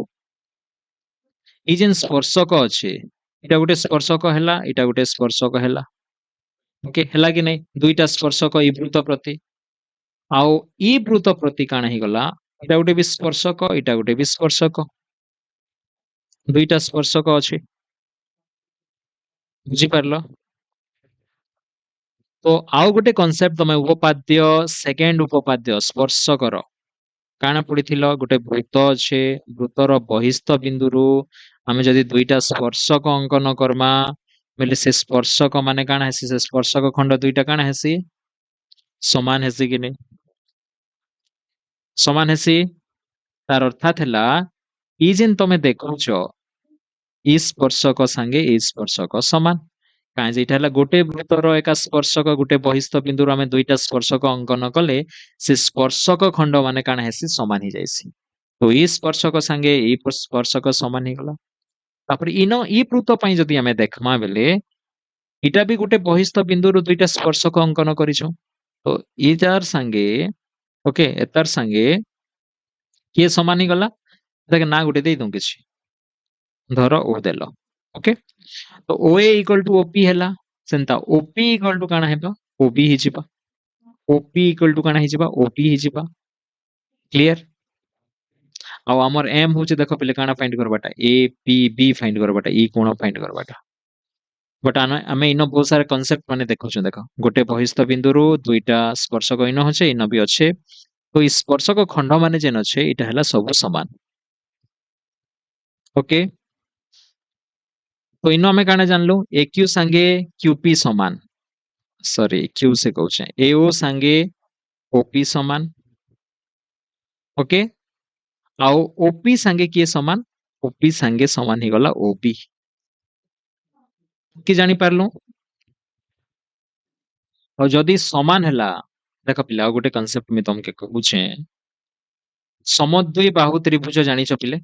Speaker 1: ई जेन स्पर्शक अच्छे इटा गोटे स्पर्शक हैला इटा गोटे स्पर्शक हैला ओके हैला कि नहीं दुईटा स्पर्शक ई वृत्त प्रति आउ ई वृत्त प्रति काण ही गला इटा गोटे भी स्पर्शक इटा गोटे भी स्पर्शक दुईटा स्पर्शक अच्छे बुझी पारलो तो आउ गोटे कॉन्सेप्ट तमे उपपाद्य सेकेंड उपपाद्य स्पर्शकर काना पड़िथिलो गोटे वृत्त अच्छे वृत्तर बहिस्थ बिंदुरु आमे जदि दुईटा स्पर्शक अंकन करमा बेले से स्पर्शक माने काना हेसी से स्पर्शक खंड दुईटा काना हेसी समान हेसी कि नहीं समान हेसी तार अर्थात हैला ई जेन तमे देखुछ ई स्पर्शक संगे ई स्पर्शक समान काहे जे इटा हैला गोटे वृत्तर एका स्पर्शक गोटे बहिस्थ बिंदुरु आमे दुईटा स्पर्शक अंकन कले से स्पर्शक खंड माने काना हेसी समान ही जाइसी तो ई स्पर्शक संगे ई स्पर्शक समान ही गला तापर इनो ई वृत्त पई जदि आमे देखमा बेले इटा भी गोटे बहिस्थ बिंदुरु दुईटा स्पर्शक अंकन करिछो तो इटार संगे ओके एतार संगे किए समान ही गला देख ना गोटे दे दूं किछि धर ओ देलो ओके तो ओए इक्वल टू ओपी हैला सेंता ओपी इक्वल टू काना हेबा ओबी ही जिबा ओपी इक्वल टू काना ही जिबा ओपी ही जिबा क्लियर आ हमर एम होचे देखो पहिले काना फाइंड करबाटा ए पी बी फाइंड करबाटा ई कोण फाइंड करबाटा बट आमे इनो बहुत सारे कॉन्सेप्ट माने देखुछु देखो गोटे बहिस्थ बिंदुरु दुईटा स्पर्शक इनो होचे इनो भी अच्छे तो इस स्पर्शक खंड माने जेन अच्छे इटा हैला सब समान ओके तो इनो आमे काना जानलु एक्यू संगे क्यूपी समान सॉरी क्यू से कहूचे एओ संगे ओपी समान ओके आउ ओपी संगे किए समान ओपी संगे समान ही गला ओबी कि जानी पारलु और जदि समान हैला देख पिला गोटे कांसेप्ट में तुमके कहूचे समद्वि बाहु त्रिभुज जानिछ पिले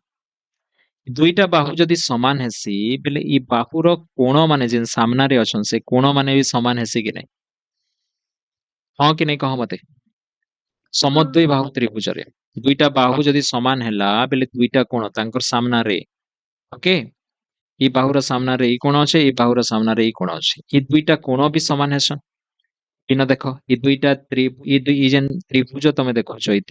Speaker 1: दुईटा बाहु जदि समान हेसी बेले ई बाहुर कोण माने जेन सामना रे अछन से कोण माने भी समान हेसी कि नहीं हां कि नहीं कह मते समद्वि बाहु त्रिभुज रे दुईटा बाहु जदि समान हैला बेले दुईटा कोण तांकर सामना रे ओके ई बाहुर सामना रे ई कोण अछि ई बाहुर सामना रे ई कोण अछि ई दुईटा कोण भी समान हेसन इना देखो ई दुईटा ई जेन त्रिभुज तमे देखो छ ई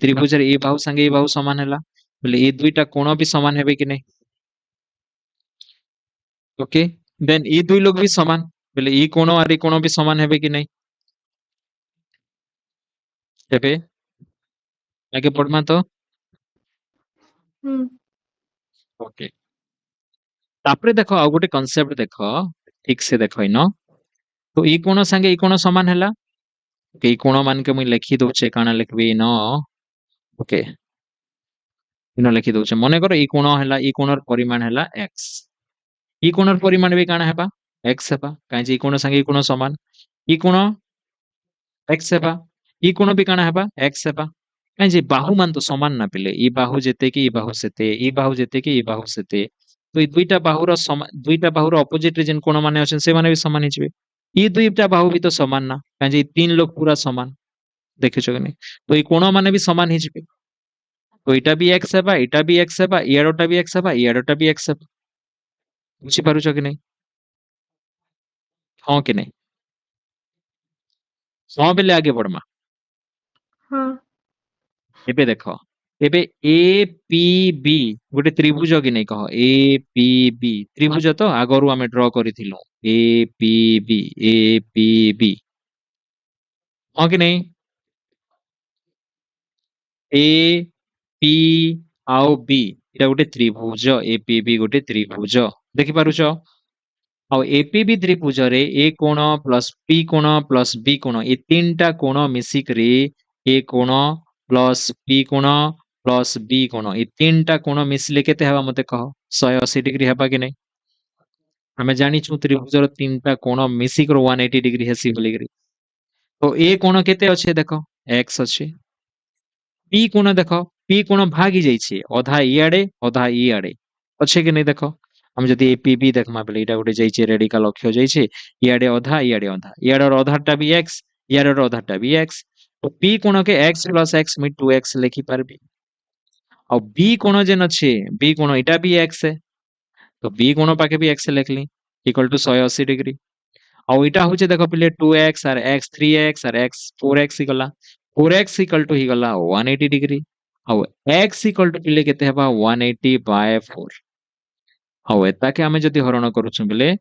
Speaker 1: त्रिभुज रे ई बाहु संगे ई बाहु समान हैला बोले ई दुईटा कोण भी समान हेबे कि नहीं ओके देन ई दुई लोग भी समान बोले ई कोण और ई कोण भी समान हेबे कि नहीं हेबे आगे पढ़मा तो ओके तापरे देखो आ गोटे कांसेप्ट देखो ठीक से देखो इनो तो ई कोण संगे ई कोण समान हैला ओके ई कोण मान के मुई लिखि दोचे काना लिखबी इनो ओके इनो लिखि दोचे मने करो ई कोण हैला ई कोणर परिमाण हैला x ई कोणर परिमाण भी काना हेबा x हेबा काहे जे ई कोण संगे ई कोण समान ई कोण x हेबा ई कोण भी काना हेबा x हेबा काहे जे बाहु मान तो समान ना पिले ई बाहु जेते कि ई बाहु सेते ई बाहु जेते कि ई बाहु सेते तो ई दुईटा बाहुर दुईटा बाहुर ऑपोजिट रे जेन कोण माने अछन से माने भी समान ही जिवे ई दुईटा बाहु भी तो समान ना काहे जे ई तीन लोग पूरा समान देखिछो कि नहीं तो ई कोण माने भी समान ही जिवे तो इटा भी x हेबा इटा भी x हेबा इयाडोटा भी x हेबा इयाडोटा भी x हेबा बुझी पारुछ कि नहीं हां कि नहीं हां बेले आगे बढ़मा
Speaker 2: हाँ
Speaker 1: एबे देखो एबे ए पी बी गोटे त्रिभुज कि नहीं कह ए पी बी त्रिभुज तो आगरु आमे ड्रॉ करिथिलु ए पी बी हां कि नहीं ए पी आउ बी एटा गोटे त्रिभुज ए पी बी गोटे त्रिभुज देखि पारुछ ଆଉ एपीबी त्रिभुज रे ए कोण प्लस पी कोण प्लस बी कोण ए तीनटा कोण मिसिकरी ए कोण प्लस पी कोण प्लस बी कोण ए तीनटा कोण मिसले केते हेबा मते कह 180 डिग्री हेबा कि नहीं हमें जानी छु त्रिभुजर तीनटा कोण मिसिकर 180 डिग्री हेसी बोलिकरी तो ए कोण केते अछि देखो x अछि पी कोण देखो पी कोण भागी जाइछे अधा इयाडे अधा इयाडे अछि कि नहीं देखो हम जदि एपीबी देखमा बेले इटा गोटे जाइछे रेडिकल अक्ष जाइछे इयाडे अधा इयाडर अधाटा भी x इयाडर अधाटा भी x तो p कोण के x प्लस x मी 2x लिखि पारबी और b कोण जेन अछि b कोण इटा भी x है तो b कोण पाके भी x लिखली इक्वल टू 180 डिग्री और इटा होचे देखो पहिले 2x और x 3x और x 4x गला 4x इक्वल टू ही गला 180 डिग्री और x इक्वल टू पहिले केते हेबा 180 बाय 4 और एता के हमें जदि हरण करूछु बेले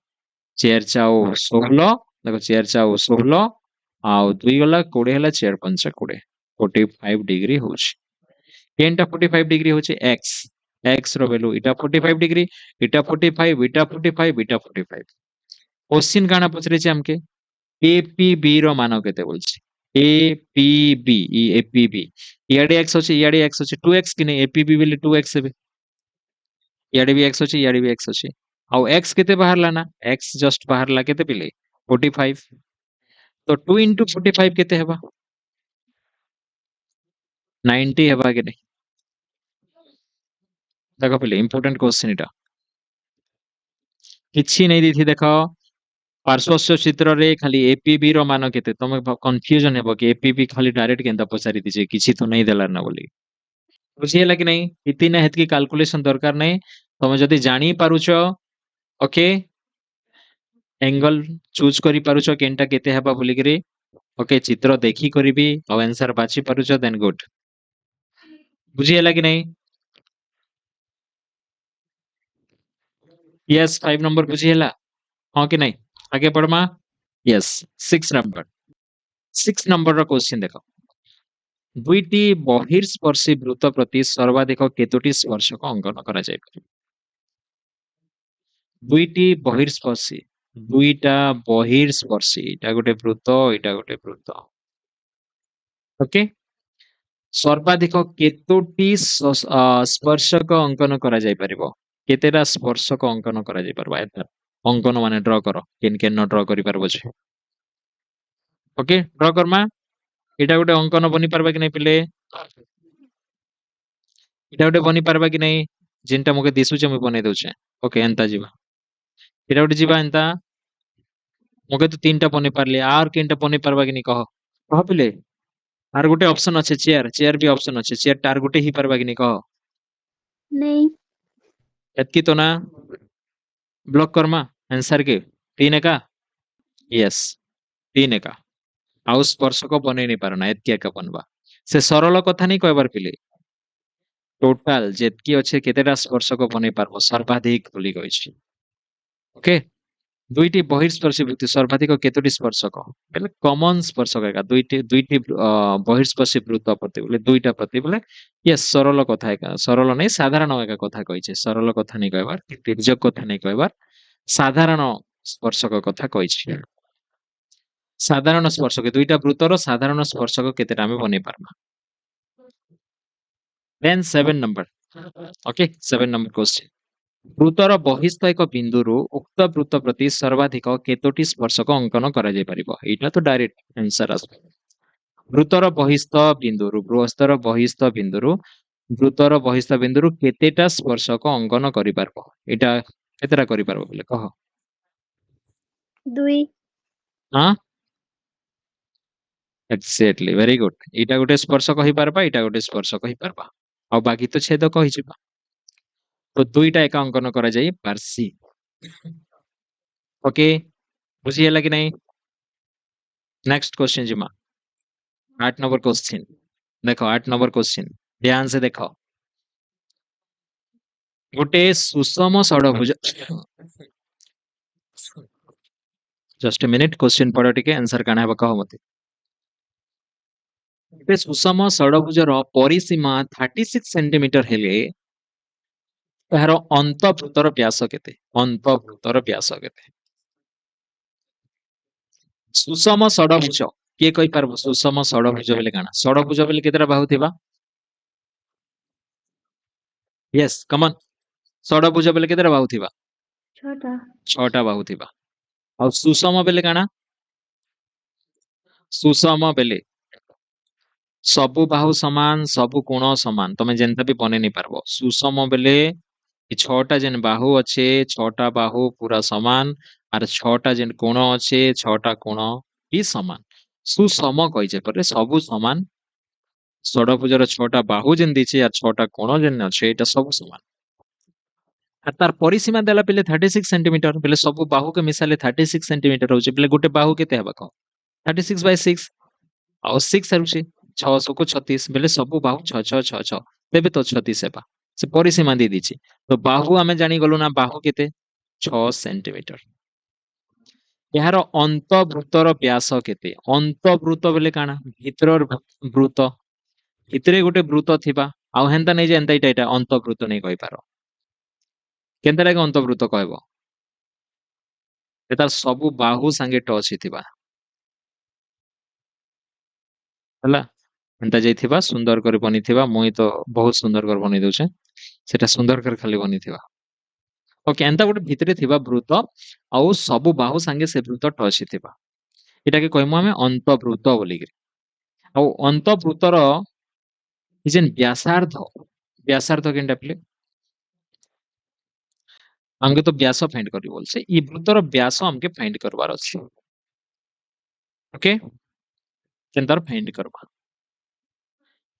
Speaker 1: 4 चाओ 16 देखो 4 चाओ 16 आउ 2 गला 20 हला 4 5 20 45 डिग्री होछ केनटा 45 डिग्री होचे x x रो वैल्यू इटा 45 डिग्री इटा 45 इटा 45 इटा 45 क्वेश्चन काना पचरे छे हमके एपीबी रो मान केते बोलछे एपीबी ई एपीबी इयाडे x होचे 2x कि नहीं एपीबी बेले 2x हेबे इयाडे भी x होचे इयाडे भी x होचे आउ x केते बाहरला ना x जस्ट बाहरला केते पिले 45 तो 2 into 45 केते हेबा 90 हेबा कि नहीं देखो पिले इंपोर्टेंट क्वेश्चन इटा किछि नहीं दिथि देखो पार्श्वस्थ चित्र रे खाली एपीबी रो मान केते तमे कंफ्यूजन हेबो कि एपीबी खाली डायरेक्ट केनता पचारि दिजे किछि तो नहीं देला ना बोली बुझियला कि नहीं इति ना हेतकी कैलकुलेशन दरकार नहीं तमे जदि जानि पारुछ ओके एंगल चूज करि पारुछ केनटा केते हेबा बोली करी ओके चित्र देखी करिबी और आंसर बाछि पारुछ देन गुड बुझियला कि नहीं यस 5 नंबर बुझियला हां कि नहीं आगे पढ़मा यस 6 नंबर 6 नंबर रो क्वेश्चन देखो दुईटी बहिर्स्पर्शी वृत्त प्रति सर्वाधिक केतोटी स्पर्शक अंकन करा जाय दुईटी बहिर्स्पर्शी दुईटा बहिर्स्पर्शी इटा गोटे वृत्त ओके सर्वाधिक केतोटी स्पर्शक अंकन करा जाय परिबो केतेटा स्पर्शक अंकन करा जाय परबा एता अंकन माने ड्रा करो केन केन न ड्रा करि परबो छे ओके ड्रा करमा इटा गोटे अंकन बनि परबा कि नै पिले इटा गोटे बनि परबा कि नै जिनटा मके दिसुचे मैं बनै दउचे ओके एंता जीवा इटा गोटे जीवा एंता मके तो तीनटा बनि परले आर केनटा बनि परबा कि नै कह पिले आर गोटे ऑप्शन अच्छे चेयर चेयर भी ऑप्शन अच्छे चेयर टार गोटे ही परबा कि नै कह
Speaker 2: नहीं
Speaker 1: एतकी तो ना ब्लॉक करमा आंसर के 3 एका यस 3 एका आउ स्पर्शक बनै नै पारना एतकी एका बनबा से सरल कथा नै कहबार पिले टोटल जेतकी अच्छे केतेटा स्पर्शक बनै पारबो सर्वाधिक बोली कहिछि ओके दुईटी बहिर्स्पर्शी वृत्ति सर्वाधिक केतोटी स्पर्शक बेले कॉमन स्पर्शक एका दुईटी दुईटी बहिर्स्पर्शी वृत्त प्रति बोले दुईटा प्रति बोले यस सरल कथा एका सरल नै साधारण एका कथा कहिछि सरल कथा नै कहबार तिर्यक कथा नै कहबार साधारण स्पर्शक कथा कहिछि साधारण स्पर्शक दुईटा वृत्तर साधारण स्पर्शक केतेटा आमे बनै पारमा then 7 number okay 7 number question वृत्तर बहिस्थ एक बिंदुरु उक्त वृत्त प्रति सर्वाधिक केतोटी स्पर्शक अंकन करा जाय परिबो एटा तो डायरेक्ट आंसर आसबो वृत्तर बहिस्थ बिंदुरु वृत्तर बहिस्थ बिंदुरु केतेटा स्पर्शक अंकन करि पारबो एटा केतेटा करि पारबो बोले कह
Speaker 2: दुई
Speaker 1: हां एक्जेक्टली वेरी गुड एटा गोटे स्पर्शक होई पारबा एटा गोटे स्पर्शक होई पारबा आ बाकी तो छेदक होई जिबा तो दुईटा एका अंकन करा जाई पारसी ओके बुझी हला कि नहीं नेक्स्ट क्वेश्चन जिमा 8 नंबर क्वेश्चन देखो 8 नंबर क्वेश्चन ध्यान से देखो गोटे सुषम षडभुज जस्ट ए मिनिट क्वेश्चन पढ़ो टिके आंसर काना हेबा कह मते गोटे सुषम षडभुजर परिसीमा 36 सेंटीमीटर हेले तार अंतवृत्तर व्यास केते अंतवृत्तर व्यास केते सुषम षडभुज के कहि पारबो सुषम षडभुज बेले काना षडभुज बेले केतेटा बाहु थिबा यस कम ऑन षडभुज बेले केतेटा बाहु थिबा
Speaker 2: छोटा
Speaker 1: 6टा बाहु थिबा आ सुषम बेले काना सुषम बेले सबु बाहु समान सबु कोण समान तमे जेनता भी बने नहीं पारबो सुषम बेले ये छटा जेन बाहु अच्छे छटा बाहु पूरा समान आर छटा जेन कोण अच्छे छटा कोण भी समान सुसम कहीचे पर सबु समान षडभुजर छटा बाहु जेन दीचे आर छटा कोण जेन अच्छे एटा सब समान আর তার পরিসীমা দেলা পেলে 36 সেন্টিমিটার বেলে সবু বাহুকে মিশালে 36 সেন্টিমিটার হচ্ছে বেলে গোটে বাহু কেতে হেবা কহ 36/6 ଆଉ 6 ହେଉଛି 600 କୁ 36 ବେଲେ ସବୁ ବାହୁ 6 6 6 6 ତେବେ ତ 36 ହେବା ସେ ପରିସୀମା ଦେଇ ଦେଇଛି ତ ବାହୁ ଆମେ ଜାଣିଗଲୁ ନା ବାହୁ କେତେ 6 ସେଣ୍ଟିମିଟର ଏହାର ଅନ୍ତବୃତ୍ତର ବ୍ୟାସ କେତେ ଅନ୍ତବୃତ୍ତ ବେଲେ କାଣା ଭିତରର ବୃତ୍ତ ଭିତରେ ଗୋଟେ ବୃତ୍ତ ଥିବା ଆଉ ହେନ୍ତା ନାହିଁ ଯେ ଏନ୍ତା ଏଇଟା ଅନ୍ତବୃତ୍ତ ନେଇ କହିପାର କେନ୍ତା ଲାଗେ ଅନ୍ତବୃତ୍ତ କହିବ ତାର ସବୁ ବାହୁ ସାଙ୍ଗେ ଟଚ୍ ହେଇଥିବା ହେଲା ଏନ୍ତା ଯାଇଥିବା ସୁନ୍ଦର କରି ବନିଥିବା ମୁଇଁ ତ ବହୁତ ସୁନ୍ଦର କରି ବନେଇ ଦଉଛେ ସେଟା ସୁନ୍ଦର କରି ଖାଲି ବନିଥିବା ଓକେ ଏନ୍ତା ଗୋଟେ ଭିତରେ ଥିବା ବୃତ୍ତ ଆଉ ସବୁ ବାହୁ ସାଙ୍ଗେ ସେ ବୃତ୍ତ ଟଚ୍ ହେଇଥିବା ଏଟାକେ କହିମୁ ଆମେ ଅନ୍ତବୃତ୍ତ ବୋଲିକିରି ଆଉ ଅନ୍ତବୃତ୍ତର ଯେନ୍ ବ୍ୟାସାର୍ଧ କେନ୍ଟା ପିଲେ हमके तो व्यास फाइंड करी बोलছে ई वृत्तर व्यास हमके फाइंड करवार अछि ओके केनतार फाइंड करबा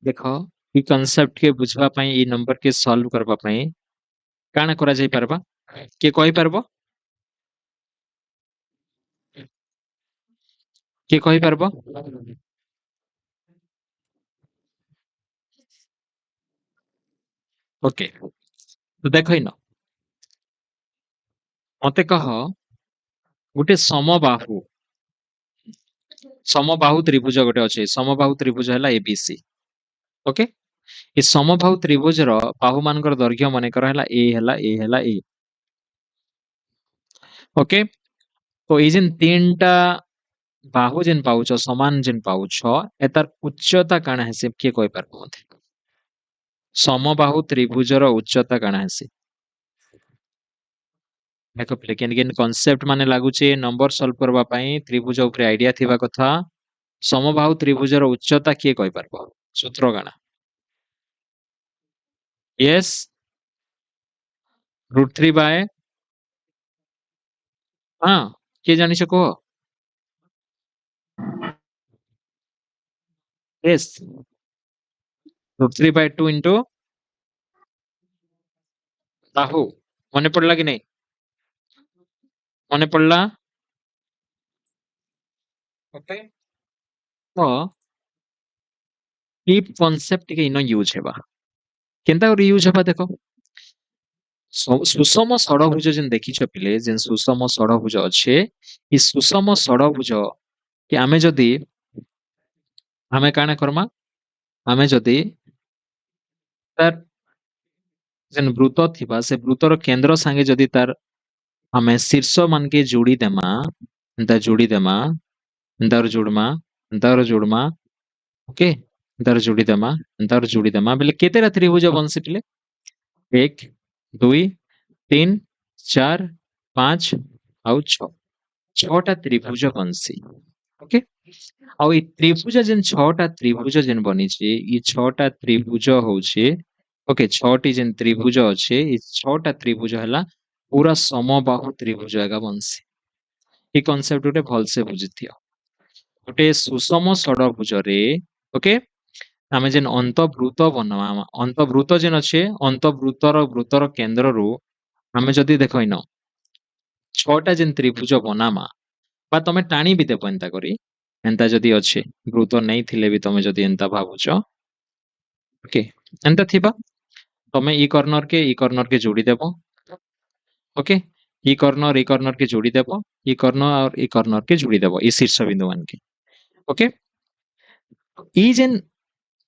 Speaker 1: देखो ई कांसेप्ट के बुझवा पई ई नंबर के सॉल्व करबा पई काना करा जाई परबा के कहि परबो के कहि परबो ओके तो देखो इन मते कह गुटे समबाहु त्रिभुज गोटे अछि समबाहु त्रिभुज हला एबीसी ओके ए समबाहु त्रिभुज रो बाहु मानकर दैर्घ्य माने कर हला ए ओके तो ए जेन तीनटा बाहु जेन पाउछ समान जेन पाउछ एतार उच्चता काना हेसे के कहि पारबो मते समबाहु त्रिभुजर उच्चता काना हेसे देखो प्ले केन केन कांसेप्ट माने लागुचे नंबर सॉल्व करबा पई त्रिभुज ऊपर आईडिया थिबा कथा समबाहु त्रिभुजर उच्चता के कहि पारबो सूत्र काना यस √3 बाय हां के जानि सको यस √3/2 इंटू बाहु मने पड़ला कि नहीं मने पड़ला ओके तो ई कांसेप्ट के इनो यूज हेबा केनता और यूज हेबा देखो सुषम षडभुज जेन देखिछ पिले जेन सुषम षडभुज अच्छे ई सुषम षडभुज कि आमे जदी आमे काना करमा आमे जदी तार जेन वृत्त थिबा से वृत्तर केंद्र संगे जदी तार आमे शीर्ष मान के जोड़ी देमा एंता जोड़ी देमा एंतार जोड़मा ओके एंतार जोड़ी देमा बेले केतेरा त्रिभुज बनसी पिले 1 2 3 4 5 आउ 6 छटा त्रिभुज बनसी ओके ଆଉ ଏ ତ୍ରିଭୁଜ ଯେନ୍ ଛଅଟା ତ୍ରିଭୁଜ ଯେନ୍ ବନିଛି ଇ ଛଅଟା ତ୍ରିଭୁଜ ହଉଛି ଓକେ ଛଅଟି ଯେନ୍ ତ୍ରିଭୁଜ ଅଛି ଇ ଛଅଟା ତ୍ରିଭୁଜ ହେଲା ପୁରା ସମବାହୁ ତ୍ରିଭୁଜ ଏକା ବନସି ଏ କନସେପ୍ଟ ଗୋଟେ ଭଲସେ ବୁଝିଥିବ ଗୋଟେ ସୁଷମ ଷଡଭୁଜରେ ଓକେ ଆମେ ଯେନ୍ ଅନ୍ତବୃତ୍ତ ବନବା ଅନ୍ତବୃତ୍ତ ଯେନ୍ ଅଛି ବୃତ୍ତର କେନ୍ଦ୍ରରୁ ଆମେ ଯଦି ଦେଖ ଇନ ଛଅଟା ଯେନ୍ ତ୍ରିଭୁଜ ବନାମା বা ତମେ ଟାଣି ବି ଦେବ ଏନ୍ତା କରି एंता जदि अच्छे वृत्त नहीं थिले भी तमे जदि एंता भावुच ओके एंता थिबा तमे ई कॉर्नर के जोड़ी देबो ओके ई कॉर्नर के जोड़ी देबो ई कॉर्नर और ई कॉर्नर के जोड़ी देबो ई शीर्ष बिंदु मान के ओके ई जेन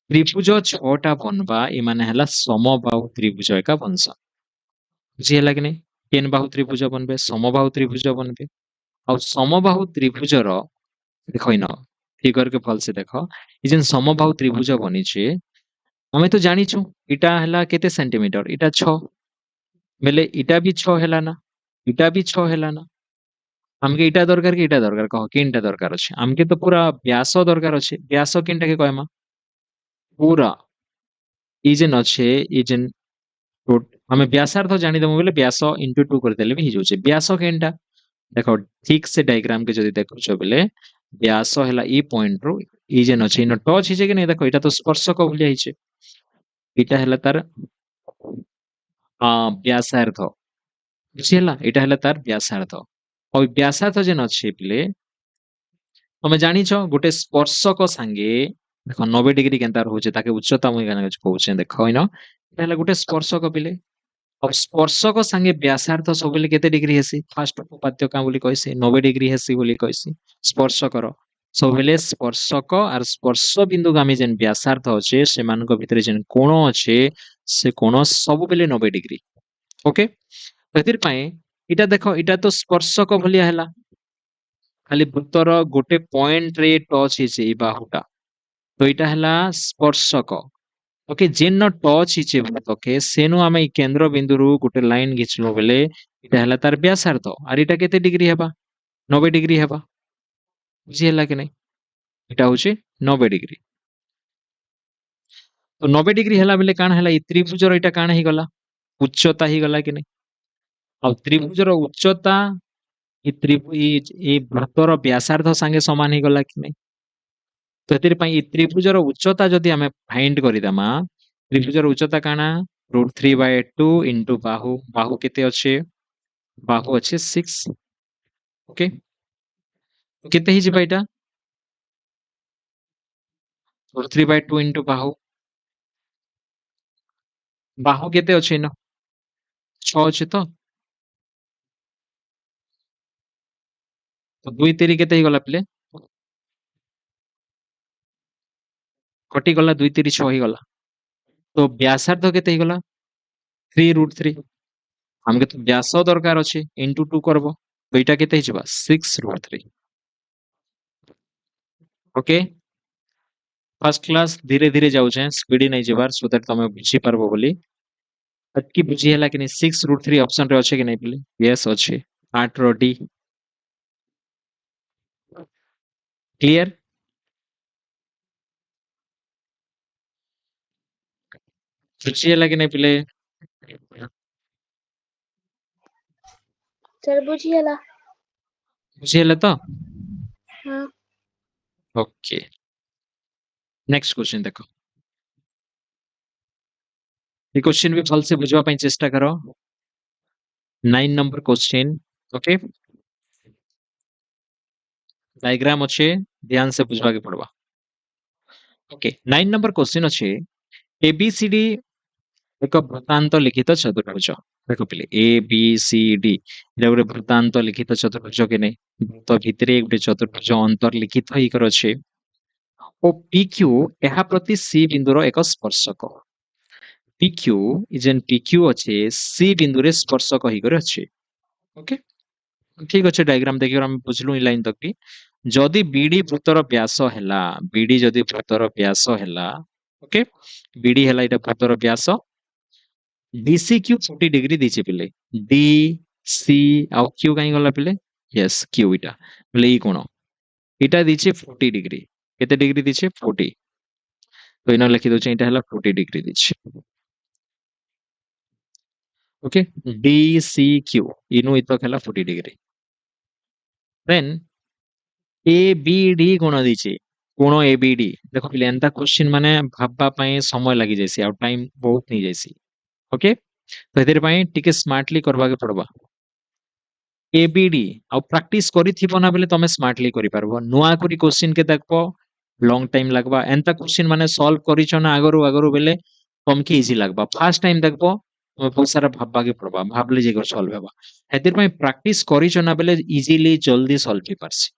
Speaker 1: त्रिभुज छटा बनबा ई माने हला समबाहु त्रिभुज एका बंश बुझी हला कि नहीं केन बाहु त्रिभुज बनबे समबाहु त्रिभुज बनबे और समबाहु त्रिभुजर देखो इन फिगर के फल से देखो ये जेन समबाहु त्रिभुज बनिचे हमें तो जानिछु इटा हला केते सेंटीमीटर इटा 6 बेले इटा भी 6 हला ना इटा भी 6 हला ना हमके इटा दरकार कहो किनटा दरकार अछि हमके तो पूरा व्यास दरकार अछि व्यास किनटा के कहमा पूरा ई जेन अछि ई जेन आमे व्यासार्ध जानि दमु बोले व्यास इंटू 2 कर देले भी ही जाउछे व्यास केनटा देखो ठीक से डायग्राम के जदि देखुछ बोले व्यास हला ई पॉइंट रो ई जेन अछि न टच हिचे कि नै देखो एटा तो स्पर्शक भलिया हिचे एटा हला तार व्यासार्ध बुझिला एटा हला तार व्यासार्ध और व्यासार्ध जेन अछि पिले तमे जानिछ गोटे स्पर्शक संगे देखो 90 डिग्री केनता रहउछे ताके उच्चता मुई गाना कहउछे देखो इन एटा हला गोटे स्पर्शक पिले अब स्पर्शक संगे व्यासार्ध सबले केते डिग्री हेसी फर्स्ट उपाद्य का बोली कहसी 90 डिग्री हेसी बोली कहसी स्पर्शकर सबले स्पर्शक आर स्पर्श बिंदुगामी जेन व्यासार्ध अछि सेमानक भितरे जेन कोण अछि से कोण सब बेले 90 डिग्री ओके ततिर पई इटा देखो इटा तो स्पर्शक भलिया हैला खाली वृत्तर गोटे पॉइंट रे टच हिचे ई बाहुटा तो इटा हैला स्पर्शक ओके जेन टच हिचे वृत्तके सेनु आमे ई केंद्र बिंदु रु गोटे लाइन घिचलो बेले इटा हैला तार व्यासार्ध आर इटा केते डिग्री हेबा 90 डिग्री हेबा बुझी हैला कि नै इटा होचे 90 डिग्री तो 90 डिग्री हैला बेले कान हैला ई त्रिभुजर इटा कान ही गला उच्चता ही गला कि नै अब त्रिभुजर उच्चता ई ई वृत्तर व्यासार्ध संगे समान ही गला कि नै तो एतिर पई ई त्रिभुजर उच्चता जदि आमे फाइंड करिदामा त्रिभुजर उच्चता काना √3/2 इनटू बाहु बाहु केते अछि बाहु अछि 6 ओके तो केते ही जिबा एटा √3/2 इनटू बाहु बाहु केते अछि न 6 अछि तो 2 3 केते ही गला प्ले कटि गला 2 3 6 ही गला तो व्यासार्ध केते ही गला 3√3 हमके तो व्यास दरकार अछि इनटू 2 करबो तो एटा केते हिजबा 6√3 ओके फर्स्ट क्लास धीरे धीरे जाउछे स्पीड नै जेबार सो दैट तमे बुझी पारबो बोली अटकी बुझी हैला कि नै 6√3 ऑप्शन रे अछि कि नै बोली यस अछि 8 रो डी क्लियर बुझी हैला कि नै पिले
Speaker 2: सर बुझिएला
Speaker 1: बुझी हैला तो
Speaker 2: हाँ
Speaker 1: ओके नेक्स्ट क्वेश्चन देखो ये क्वेश्चन भी भल से बुझवा ପାଇଁ चेष्टा करो 9 नंबर क्वेश्चन ओके डायग्राम अच्छे ध्यान से बुझवा के पड़वा ओके 9 नंबर क्वेश्चन अच्छे एबीसीडी एक वृत्तांत लिखित चतुर्भुज देखो पिले ए बी सी डी एटा गोटे वृत्तांत लिखित चतुर्भुज के नै वृत्त भितरे गोटे चतुर्भुज अंतर्लिखित होई कर अछि ओ PQ एहा प्रति सी बिंदुर एक स्पर्शक PQ जेन PQ अच्छे सी बिंदु रे स्पर्शक होई कर अछि ओके ठीक अच्छे डायग्राम देखियो हम बुझलु ई लाइन तक भी जदि बीडी वृत्तर व्यास हैला बीडी जदि वृत्तर व्यास हैला ओके बीडी हैला इटा वृत्तर व्यास डीसी क्यू 40 डिग्री दीचे पिले डी सी आउ क्यू काई गला पिले यस क्यू इटा बोले ई कोण इटा दीचे 40 डिग्री केते डिग्री दीचे 40 तो इना लिखि दोचे इटा हैला 40 डिग्री दीचे ओके डी सी क्यू इनु इतो हैला 40 degree then A B D कोण दीचे कोण ए बी डी देखो पिले एंता क्वेश्चन माने भाबबा पई समय लागि जैसी आ टाइम बहुत नहीं जैसी ओके तो एतिर पई टिके स्मार्टली करबा के पड़बा एबीडी आ प्रैक्टिस करिथिबो ना बेले तमे स्मार्टली करि पारबो नुआ करी क्वेश्चन के देखबो लॉन्ग टाइम लागबा एंता क्वेश्चन माने सॉल्व करिछो ना आगरु आगरु बेले तमके इजी लागबा फर्स्ट टाइम देखबो तमे बहुत सारा भाबबा के पड़बा भाबले जे सॉल्व हेबा हेतिर पई प्रैक्टिस करिछो ना बेले इजीली जल्दी सॉल्व हे पारसी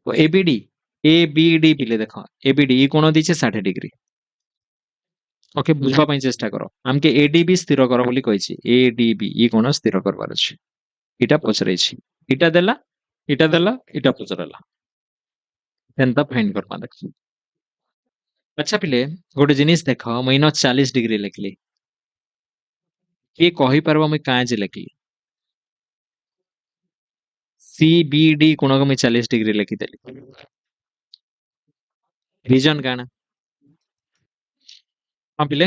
Speaker 1: तो एबीडी बिले देखो एबीडी ई कोण दिछे 60 डिग्री ओके बुझबा पई चेष्टा करो हमके एडीबी स्थिर करो बोली कहिछि एडीबी ई कोण स्थिर करबार अछि इटा पचराइछि इटा देला इटा पचराला एंता फाइंड करबा देख अच्छा पिले गोटे जिनिस देख मैंने 40 डिग्री लिखली किए कहि पारबा मैं काहे जे लिखली सीबीडी कोण को मैं 40 डिग्री लिखि देली रीजन काना हां पिले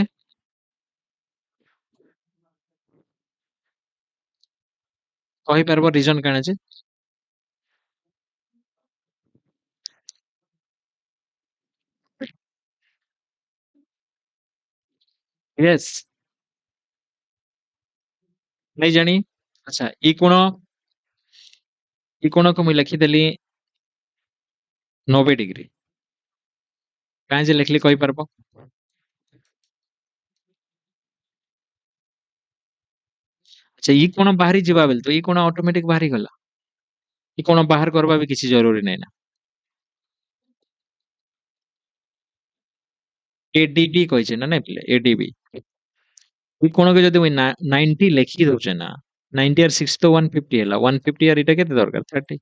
Speaker 1: कहि परबो रीजन काना जे यस नहीं जानी अच्छा ई कोण को मुई लिखि देली 90 डिग्री काहे जे लिखली कहि परबो अच्छा ई कोण बाहरी जिबा बेल तो ई कोण ऑटोमेटिक बाहरी गला ई कोण बाहर करबा भी किसी जरूरी नहीं ना एडीबी कहिছে ना नहीं पिले एडीबी ई कोण के जदी मुई 90 लिखि दोचे ना 90 और 6 तो 150 ହେଲା 150 और इटा केते दरकार 30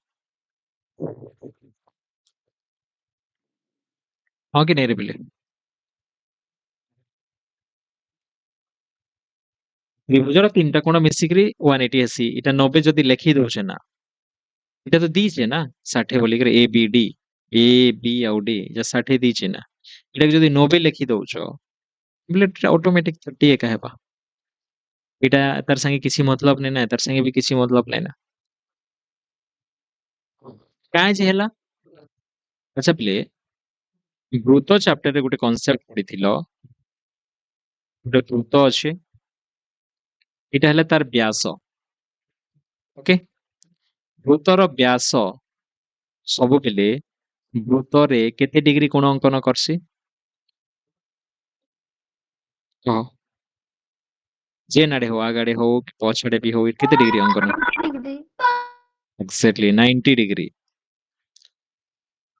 Speaker 1: हां कि नहीं रे पिले त्रिभुजर तीनटा कोण मिसिकरी 180 आसी इटा 90 जदी लिखि दोचे ना इटा तो दीचे ना 60 बोली करे A B D A B आउ डी जा 60 दीचे ना इटा जदी 90 लिखि दोचो बोले ऑटोमेटिक 30 एका हेबा इटा तार संगे किसी मतलब नहीं ना तार संगे भी किसी मतलब नहीं ना काहे जे ହେଲା अच्छा प्ले ବୃତ୍ତ ଚାପ୍ଟର ରେ ଗୋଟେ କନସେପ୍ଟ ପଢିଥିଲ ଗୋଟେ ବୃତ୍ତ ଅଛି ଏଟା ହେଲା ତାର ବ୍ୟାସ ଓକେ ବୃତ୍ତର ବ୍ୟାସ ସବୁବେଳେ ବୃତ୍ତରେ କେତେ ଡିଗ୍ରୀ କୋଣ ଅଙ୍କନ କରସି କହ ଯେ ନାଡେ ହଉ ଆଗାଡେ ହଉ କି ପଛଡେ ବି ହଉ କେତେ ଡିଗ୍ରୀ ଅଙ୍କନ
Speaker 2: डिग्री
Speaker 1: ଏକ୍ସାକ୍ଟଲି 90 ଡିଗ୍ରୀ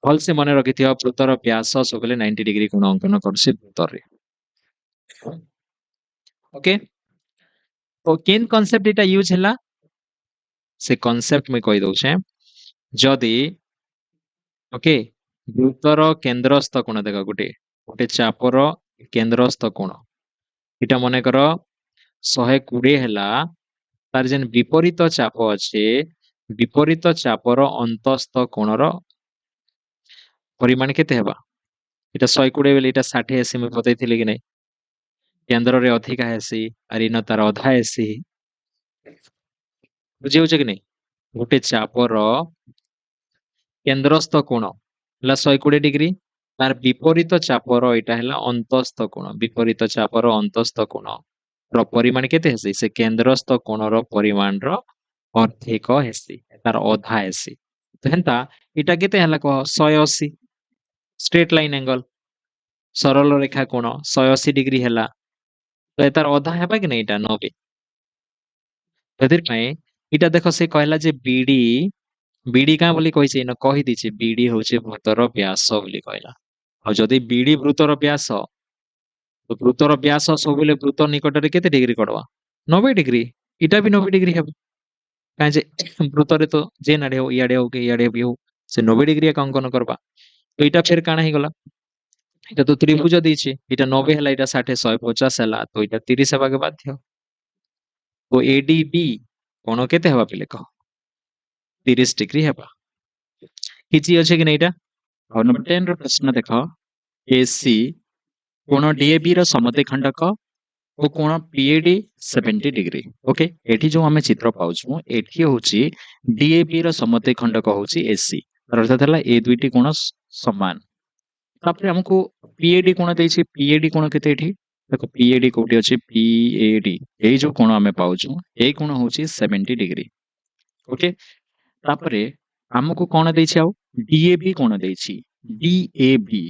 Speaker 1: ଭଲସେ ମନେ ରଖିଥିବ ବୃତ୍ତର ବ୍ୟାସ ସବୁବେଳେ 90 ଡିଗ୍ରୀ କୋଣ ଅଙ୍କନ କରସି ବୃତ୍ତରେ ओके तो केन कॉन्सेप्ट इटा यूज हैला से कॉन्सेप्ट में कहि दउछे जदी ओके वृत्तर केंद्रस्थ कोण देखा गोटे गोटे चापर केंद्रस्थ कोण इटा मने कर 120 हैला तार जेन विपरीत चाप अछि विपरीत चापर अंतस्थ कोणर परिमाण केते हेबा इटा 120 बेले इटा 60 एसी में बतैथिले कि नहीं केंद्र रे अधिका हेसी आर इन तार अधा हेसी बुझी होचे कि नहीं गोटे चापर केंद्रस्थ कोण ହେଲା 120 डिग्री तार विपरीत चापर एटा ହେଲା अंतस्थ कोण विपरीत चापर अंतस्थ कोण ର परिमाण केते हेसी से केंद्रस्थ कोण ର परिमाण ର अर्धेक हेसी तार अधा हेसी तो हेंता इटा केते ହେଲା कह 180 स्ट्रेट लाइन एंगल सरल रेखा कोण 180 डिग्री ହେଲା तो तार अधा हेबा कि नहीं इटा 90 तदिर पई इटा देखो से कहला जे बीडी बीडी का बोली कहिছে न कहि दिছে बीडी होचे वृत्तर व्यास बोली कहला और जदी बीडी वृत्तर व्यास तो वृत्तर व्यास सबले वृत्त निकट रे केते डिग्री करबा 90 डिग्री इटा भी 90 डिग्री हेबा काहे जे वृत्त रे तो जे नाडे हो याडे हो के याडे भी हो से 90 डिग्री का अंकन करबा तो इटा फिर काना ही गला इटा तो त्रिभुज दीचे इटा 90 हैला इटा 60 150 हैला तो इटा 30 हेबा के बाध्य तो एडीबी कोण केते हेबा पिले कह 30 डिग्री हेबा किछि अछि कि नैटा और नंबर 10 रो प्रश्न देख एसी कोण डीएबी रो समद्विखंडक ओ कोण पीएडी 70 डिग्री ओके एठी जो हमें चित्र पाउछु एठी होची डीएबी रो समद्विखंडक होची एसी अर्थात हला ए दुईटी कोण समान तापरे हमको पीएडी कोण देछि पीएडी कोण केते एठी देखो पीएडी कोठी अछि पीएडी ए जो कोण हमें पाउछु ए कोण होची 70 डिग्री ओके तापरे हमको कोण देछि आउ डीएबी कोण देछि डीएबी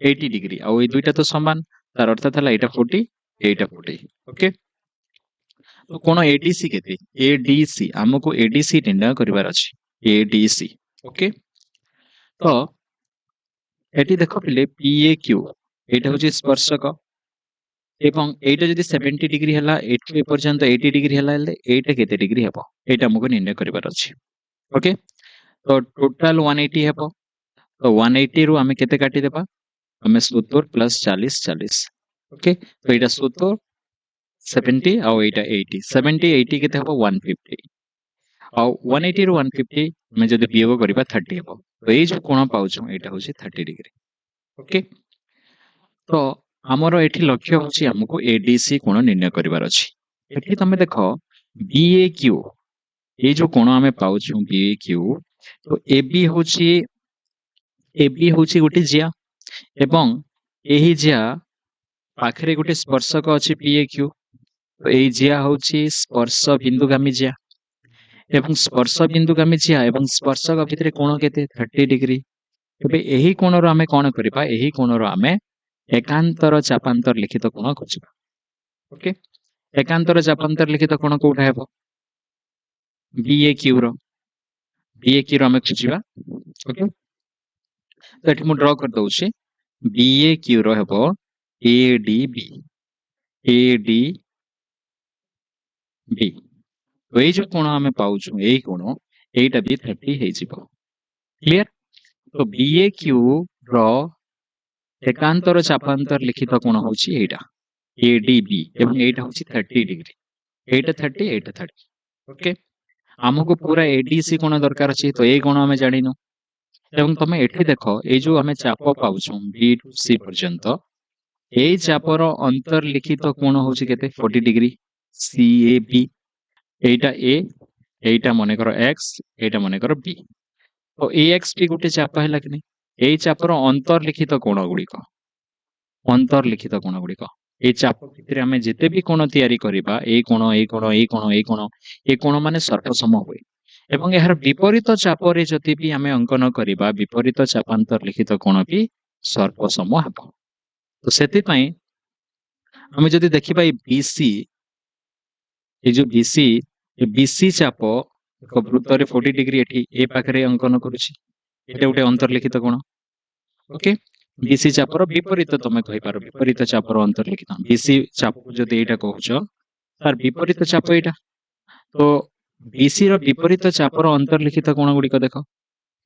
Speaker 1: 80 डिग्री आउ ए दुईटा तो समान तार अर्थ हला एटा 40 एटा 40 ओके तो कोण एडीसी केते एडीसी हमको एडीसी निर्णय करिवार अछि एडीसी ओके तो एटी देखो पिले पीएक्यू एटा होची स्पर्शक एवं एटा जदि 70 डिग्री हला एठी पर्यंत 80 डिग्री हला एटा केते डिग्री हेबो एटा हमको निर्णय करिवार अछि ओके तो टोटल 180 हेबो तो 180 रु हमें केते काटी देबा हमें 70 प्लस 40 40 ओके तो एटा 70 70 और एटा 80 70 80 केते हेबो 150 और 180 रु 150 हमें जदि वियोग करिबा 30 हेबो तो ए जो कोण पाउछु एटा होची 30 डिग्री ओके तो हमर एठी लक्ष्य होची हमको एडीसी कोण निर्णय करिवार अछि एठी तमे देखो बीएक्यू ये जो कोण आमे पाउछु BQ तो AB होची गोटे जिया एवं एही जिया पाखरे गोटे स्पर्शक अछि PAQ तो एई जिया होची स्पर्श बिंदुगामी जिया एवं स्पर्श बिंदुगामी जिया एवं स्पर्शक भितरे कोण केते 30 डिग्री तबे एही कोणर आमे कोण करिबा एही कोणर आमे एकांतर चापांतर लिखित कोण खोजिबा ओके एकांतर चापांतर लिखित कोण कोठा हेबो BAQ रो आमे खोजिबा ओके तो एठी मु ड्रा कर दउछि BAQ रो हेबो ADB तो एई जो कोण आमे पाउछु एई कोण एइटा भी 30 हे जिवो क्लियर तो BAQ रो एकांतर चापांतर लिखित कोण होछि एइटा ADB एवं एइटा होछि 30 डिग्री एइटा 30 एइटा 30 ओके हमको पूरा ADC कोण दरकार अछि तो एई कोण आमे जानिनो एवं तमे एठी देखो एई जो आमे चाप पाउछु B टू C पर्यंत एई चापर अंतर्लिखित कोण होछि केते 40 डिग्री CAB एइटा A एइटा मने करो X एइटा मने करो B तो AX भी गोटे चाप हैला कि नै एई चापर अंतर्लिखित कोण गुड़िक अंतर्लिखित कोण गुड़िक ए चाप भितरे आमे जेते भी कोण तयारी करिबा ए कोण ए कोण ए कोण ए कोण ए कोण माने सर्पसम होय एवं एहार विपरीत चापरे जति भी आमे अंकन करिबा विपरीत चापांतर लिखित कोण भी सर्पसम हेबो तो सेति पई आमे जदि देखिबा ए BC ए जो BC चाप एक वृत्त रे 40 डिग्री एठी ए पाखरे अंकन करूची एटा उटे अंतर्लिखित कोण ओके BC चापर विपरीत तमे कहि पारो विपरीत चापर अंतर्लिखित BC चाप जदि एटा कहउछ तार विपरीत चाप एटा तो BC रो विपरीत चापर अंतर्लिखित कोण गुडी को देखो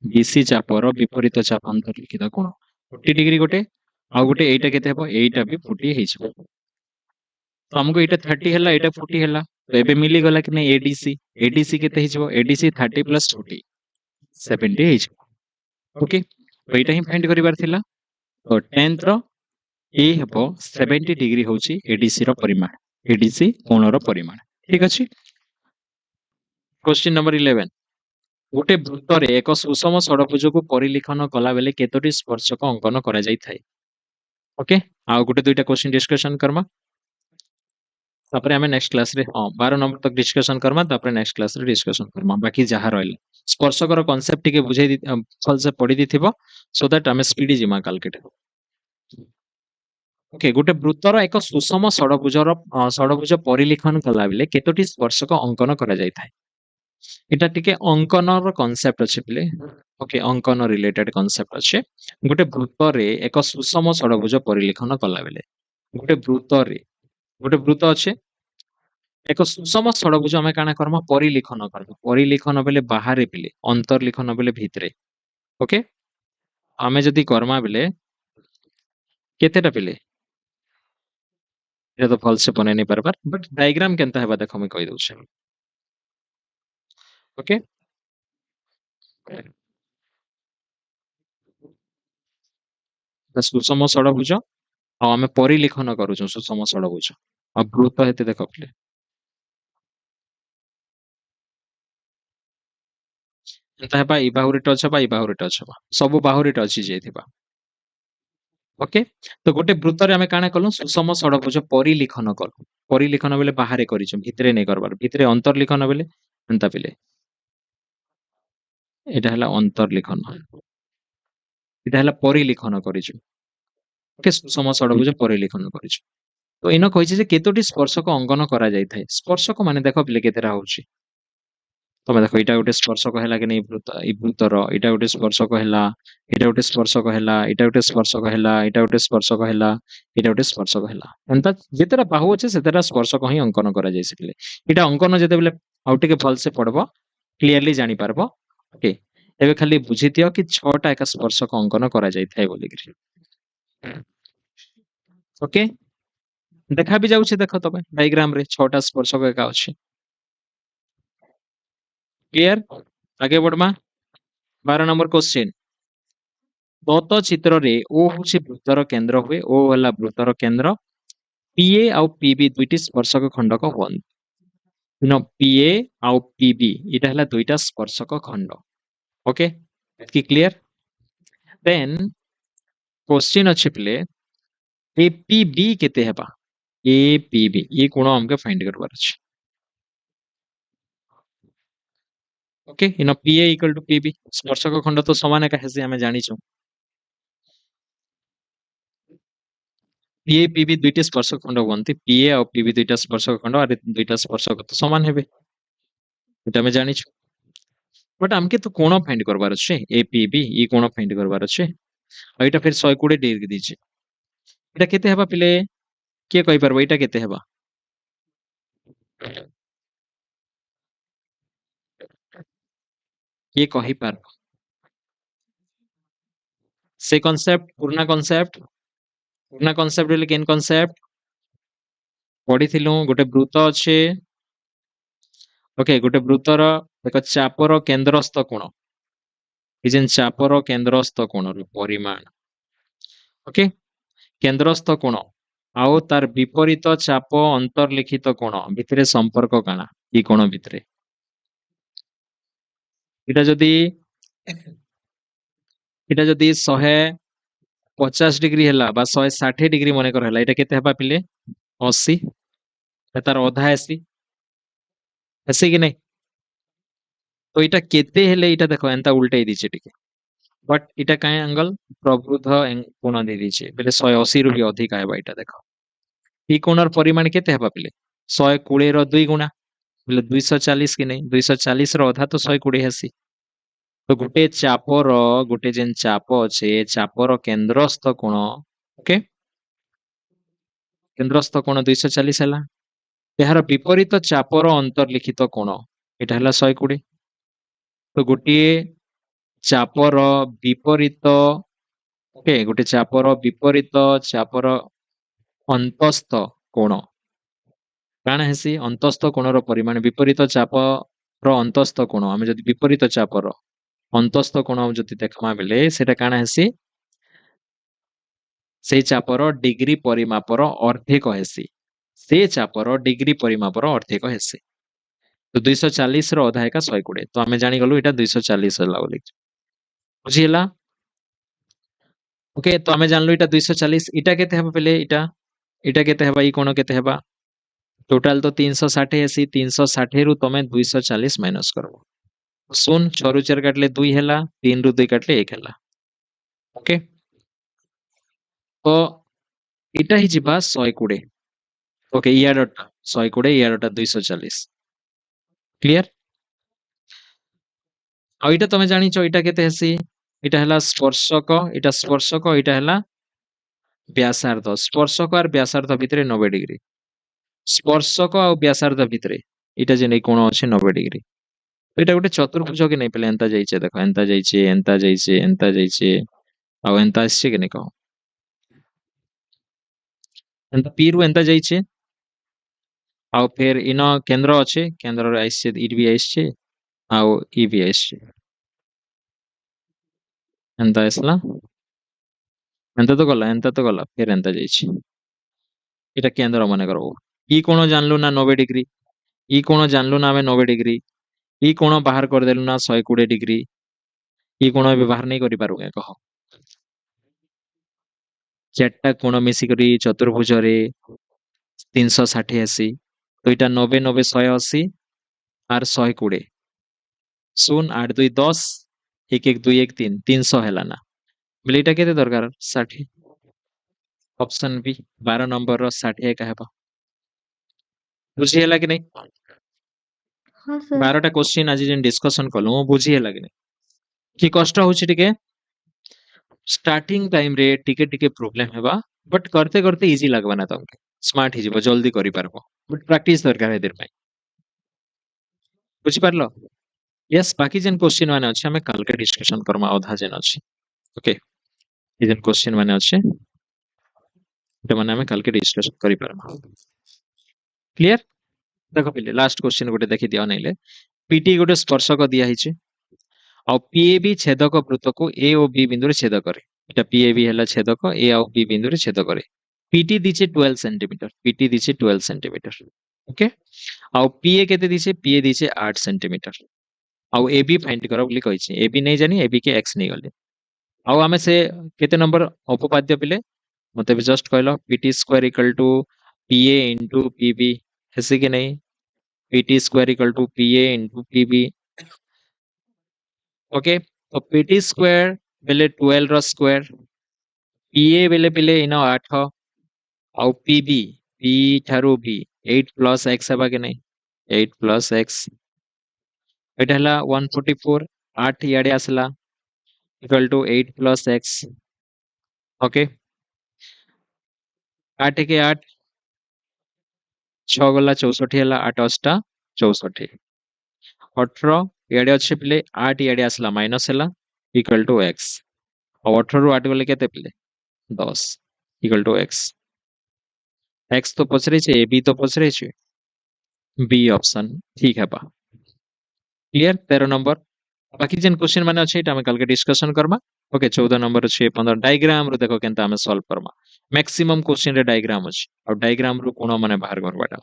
Speaker 1: BC चापर विपरीत चाप अंतर्लिखित कोण 40 डिग्री गोटे आ गोटे एटा केते हेबो एटा भी 40 हे छिबो तो हमको एटा 30 हैला एटा 40 हैला तो एबे मिली गला कि नै ADC केते हे छिबो ADC 30 + 40 70 हे छिबो ओके तो एटा ही फाइंड करिवार थिला तो 10th रो ए हेबो 70 डिग्री होची ADC रो परिमाण ADC कोण रो परिमाण ठीक अछि क्वेश्चन नंबर 11 गोटे वृत्त रे एक सुषम षडभुज को परिलिखन कला बेले केतोटी स्पर्शक अंकन करा जाई थाए ओके आ गोटे दुईटा क्वेश्चन डिस्कशन करमा तापरे हमें नेक्स्ट क्लास रे 12 नंबर तक डिस्कशन करमा तापरे नेक्स्ट क्लास रे डिस्कशन करमा बाकी जहा रहले स्पर्शक रो कांसेप्ट टिके बुझाई दी फल से पढी दिथिबो सो दैट हमें स्पीडी जिमा कालकेट ओके गोटे वृत्तर एक सुषम षडभुज परिलिखन कला बेले केतोटी स्पर्शक अंकन करा जाई थाए एटा टिके अंकन रो कांसेप्ट अछि बेले ओके अंकन रिलेटेड कांसेप्ट अछि गोटे वृत्त रे एक सुषम षडभुज परिलिखन कला बेले गोटे वृत्त अछि एक सुषम षडभुज हमें काना करमा परिलिखन बेले बाहरे बेले अंतर्लिखन बेले भितरे ओके हमें जदी करमा बेले केतेटा बेले एटा तो फल से बने नहीं परबार बट डायग्राम केनता हेबा देखो मैं कहि दउ छै ओके सुषम षडभुज आ हमें परिलिखन करूछु सुषम षडभुज आ वृत्त हेते देखो पले एता हेबा ई बाहुरी टच हेबा ई बाहुरी टच हेबा सब बाहुरी टच जेथिबा ओके तो गोटे वृत्त रे हमें काना कलु सुषम षडभुज परिलिखन बेले बाहरे करिछु भितरे नै करबार भितरे अंतर्लिखन बेले एंता बेले एटा हला अंतर्लिखन एटा हला परिलिखन करिछु ओके सुषम षडभुज परिलिखन करिछु तो इन कहिছে जे केतोटी स्पर्शक अंकन करा जाई थाए स्पर्शक माने देखो बेले केतेरा होउची तमे देखो एटा गोटे स्पर्शक हैला कि नै वृत्तर एटा गोटे स्पर्शक हैला एटा गोटे स्पर्शक हैला एटा गोटे स्पर्शक हैला एटा गोटे स्पर्शक हैला एटा गोटे स्पर्शक हैला एंता जेतेरा बाहु अछि सेतेरा स्पर्शक ही अंकन करा जाई सिले एटा अंकन जेते बेले आउट के फल से पड़बो क्लियरली जानि पारबो ओके एबे खाली बुझितियो कि 6 टा एक स्पर्शक अंकन करा जाई थाए बोली कि ओके देखा भी जाउछि देखो तबे डायग्राम रे 6 टा स्पर्शक एका अछि क्लियर आगे बढ़मा 12 नंबर क्वेश्चन दत्त चित्र रे ओ होछि वृत्तर केंद्र हुए ओ हला वृत्तर केंद्र पीए आउ पीबी दुईटी स्पर्शक खंडक होन इन पीए आउ पीबी इटा हला दुईटा स्पर्शक खंड ओके एतकी क्लियर देन क्वेश्चन अछि प्ले एपीबी केते हेबा एपीबी ये कोण हमके फाइंड करबार अछि okay in PA equal to PB स्पर्शक खंड तो समान एका हेसी हमें जानिछु पीए पीबी दुईटा स्पर्शक खंड हुअन्ति पीए और पीबी दुईटा स्पर्शक खंड और दुईटा स्पर्शक तो समान हेबे एटा हमें जानिछु बट हमके तो कोण फाइंड करबार अछि एपीबी ई कोण फाइंड करबार अछि और एटा फिर 120 डिग्री दिछि एटा केते हेबा पिले के कहि परबो एटा केते हेबा के कहि पार से कॉन्सेप्ट बोले केन कॉन्सेप्ट पढ़िथिलु गोटे वृत्त अछि ओके गोटे वृत्तर एक चापर केंद्रस्थ कोण ई जेन चापर केंद्रस्थ कोणर परिमाण ओके केंद्रस्थ कोण आउ तार विपरीत चाप अंतर्लिखित कोण भितरे संपर्क काना ई कोण भितरे एटा जदी 150 डिग्री हैला बा 160 डिग्री मने कर हैला एटा केते हेबा पिले 80 तार अधा एसी एसी कि नहीं तो इटा केते हेले इटा देखो एंता उल्टे दिचे टिके बट इटा काहे एंगल प्रवृद्ध कोण दे दिचे बेले 180 रु भी अधिक आइबा इटा देखो ई कोणर परिमाण केते हेबा पिले 120 रो 2 गुणा बेले 240 कि नहीं 240 रो अधा तो 120 हेसी तो गोटे जेन चाप अच्छे चापर केंद्रस्थ कोण ओके केंद्रस्थ कोण 240 हैला यार विपरीत चापर अंतर्लिखित कोण एटा हैला 120 तो गोटे चापर विपरीत ओके गोटे चापर विपरीत चापर अंतस्थ कोण काना हेसी अंतस्थ कोणर परिमाण विपरीत चापर अंतस्थ कोण आमे जदि विपरीत चापर अंतस्थ कोण जदि देखमा बेले सेटा काना हेसी से चापर डिग्री परिमापर अर्धेक हेसी से चापर डिग्री परिमापर अर्धेक हेसी तो 240 रो अधा एका 120 तो आमे जानि गलु एटा 240 होला बोली बुझिला ओके तो आमे जानलु एटा 240 इटा केते हेबा पहिले इटा केते हेबा ई कोण केते हेबा टोटल तो 360 हेसी 360 रु तमे 240 माइनस करबो सुन 6 रु 4 काटले 2 हैला 3 रु 2 काटले 1 हैला ओके तो इटा ही जिबा 120 ओके इयाडटा 120 इयाडटा 240 क्लियर आ इटा तमे जानिचो इटा केते हेसी इटा हला स्पर्शक इटा हला व्यासार्ध स्पर्शक और व्यासार्ध भितरे 90 डिग्री स्पर्शक और व्यासार्ध भितरे इटा जे नै कोण अछि 90 डिग्री तो इटा गोटे चतुर्भुज के नै पले एंता जाइछे देखो एंता जाइछे आ एंता आछे के नै कहो एंता पी रु एंता जाइछे आ फिर इन केंद्र अच्छे केंद्र आइछे इट भी आइछे आ ई भी आइछे एंता आसला एंता तो गला फिर एंता जाइछे এটা কেন্দ্র মনে করব ই কোণ জানলু না 90 ডিগ্রি ই কোণ জানলু না আমি 90 ডিগ্রি ই কোণ বাহার করে দেলু না 120 ডিগ্রি ই কোণ এবে বাহার নাই করি পারু কহ চারটা কোণ মিশি করি চতুর্ভুজ রে 360 আসি তো এটা 90 90 180 আর 120 শুন 8 2 10 1 1 2 1 3 300 হেলা না বলে এটা কেতে দরকার 60 ऑप्शन बी 12 नंबर रो 60 का हेबा बुझी ହେଲା कि नहीं
Speaker 2: हाँ सर
Speaker 1: 12टा क्वेश्चन आज जेन डिस्कशन कलु बुझी ହେଲା कि नहीं कि कष्ट होछि टिके स्टार्टिंग टाइम रे टिके टिके प्रॉब्लम हेबा बट करते करते इजी लागबा ना तमके स्मार्ट हिजिबो जल्दी करि पारबो बट प्रैक्टिस दरकार है देर में बुझी पारलो यस बाकी जेन क्वेश्चन माने अछि हमें कल के डिस्कशन करमा अधा जेन अछि ओके ये जेन क्वेश्चन माने अछि এটা মানে আমি কালকে ডিসকাশন করি পারবা ক্লিয়ার দেখো পিলে লাস্ট क्वेश्चन गोटे देखि दियो नैले पीटी गोटे स्पर्शक दिया हिचे आ पीएबी छेदक वृत्त को ए और बी बिंदु रे छेद करे এটা पीएबी हला छेदक ए और बी बिंदु रे छेद करे पीटी दिचे 12 सेंटीमीटर पीटी दिचे 12 सेंटीमीटर ओके आउ पीए केते दिसे पीए दिसे 8 सेंटीमीटर आउ एबी फाइंड करो बोली कहिछि एबी नै जानी एबी के x नै गले आउ आमे से केते नंबर उपपाद्य पिले मते भी जस्ट कहलो pt square equal to pa into pb हेसी कि नहीं pt square equal to pa into pb okay तो pt स्क्वायर बेले 12 रो स्क्वायर pa बेले पिले इनो 8 आउ pb p Tharu b 8 plus x हेबा कि नहीं 8 प्लस x एटा हला 144 8 याडे आसला equal to 8 plus x okay 8 के 8 6 गला 64 हला 8 अष्टा 64 18 याडे अच्छे पिले 8 याडे आसला माइनस हला इक्वल टू x और 18 रु 8 गले केते पिले 10 इक्वल टू x तो पचरे छे a b तो पचरे छे b ऑप्शन ठीक है बा क्लियर 13 नंबर बाकी जेन क्वेश्चन माने अछि एटा हम कल के डिस्कशन करबा ओके 14 नंबर अछि 15 डायग्राम रो देखो केनता हम सॉल्व करबा मैक्सिमम क्वेश्चन रे डायग्राम अछि और डायग्राम रो कोन माने बाहर करबाटा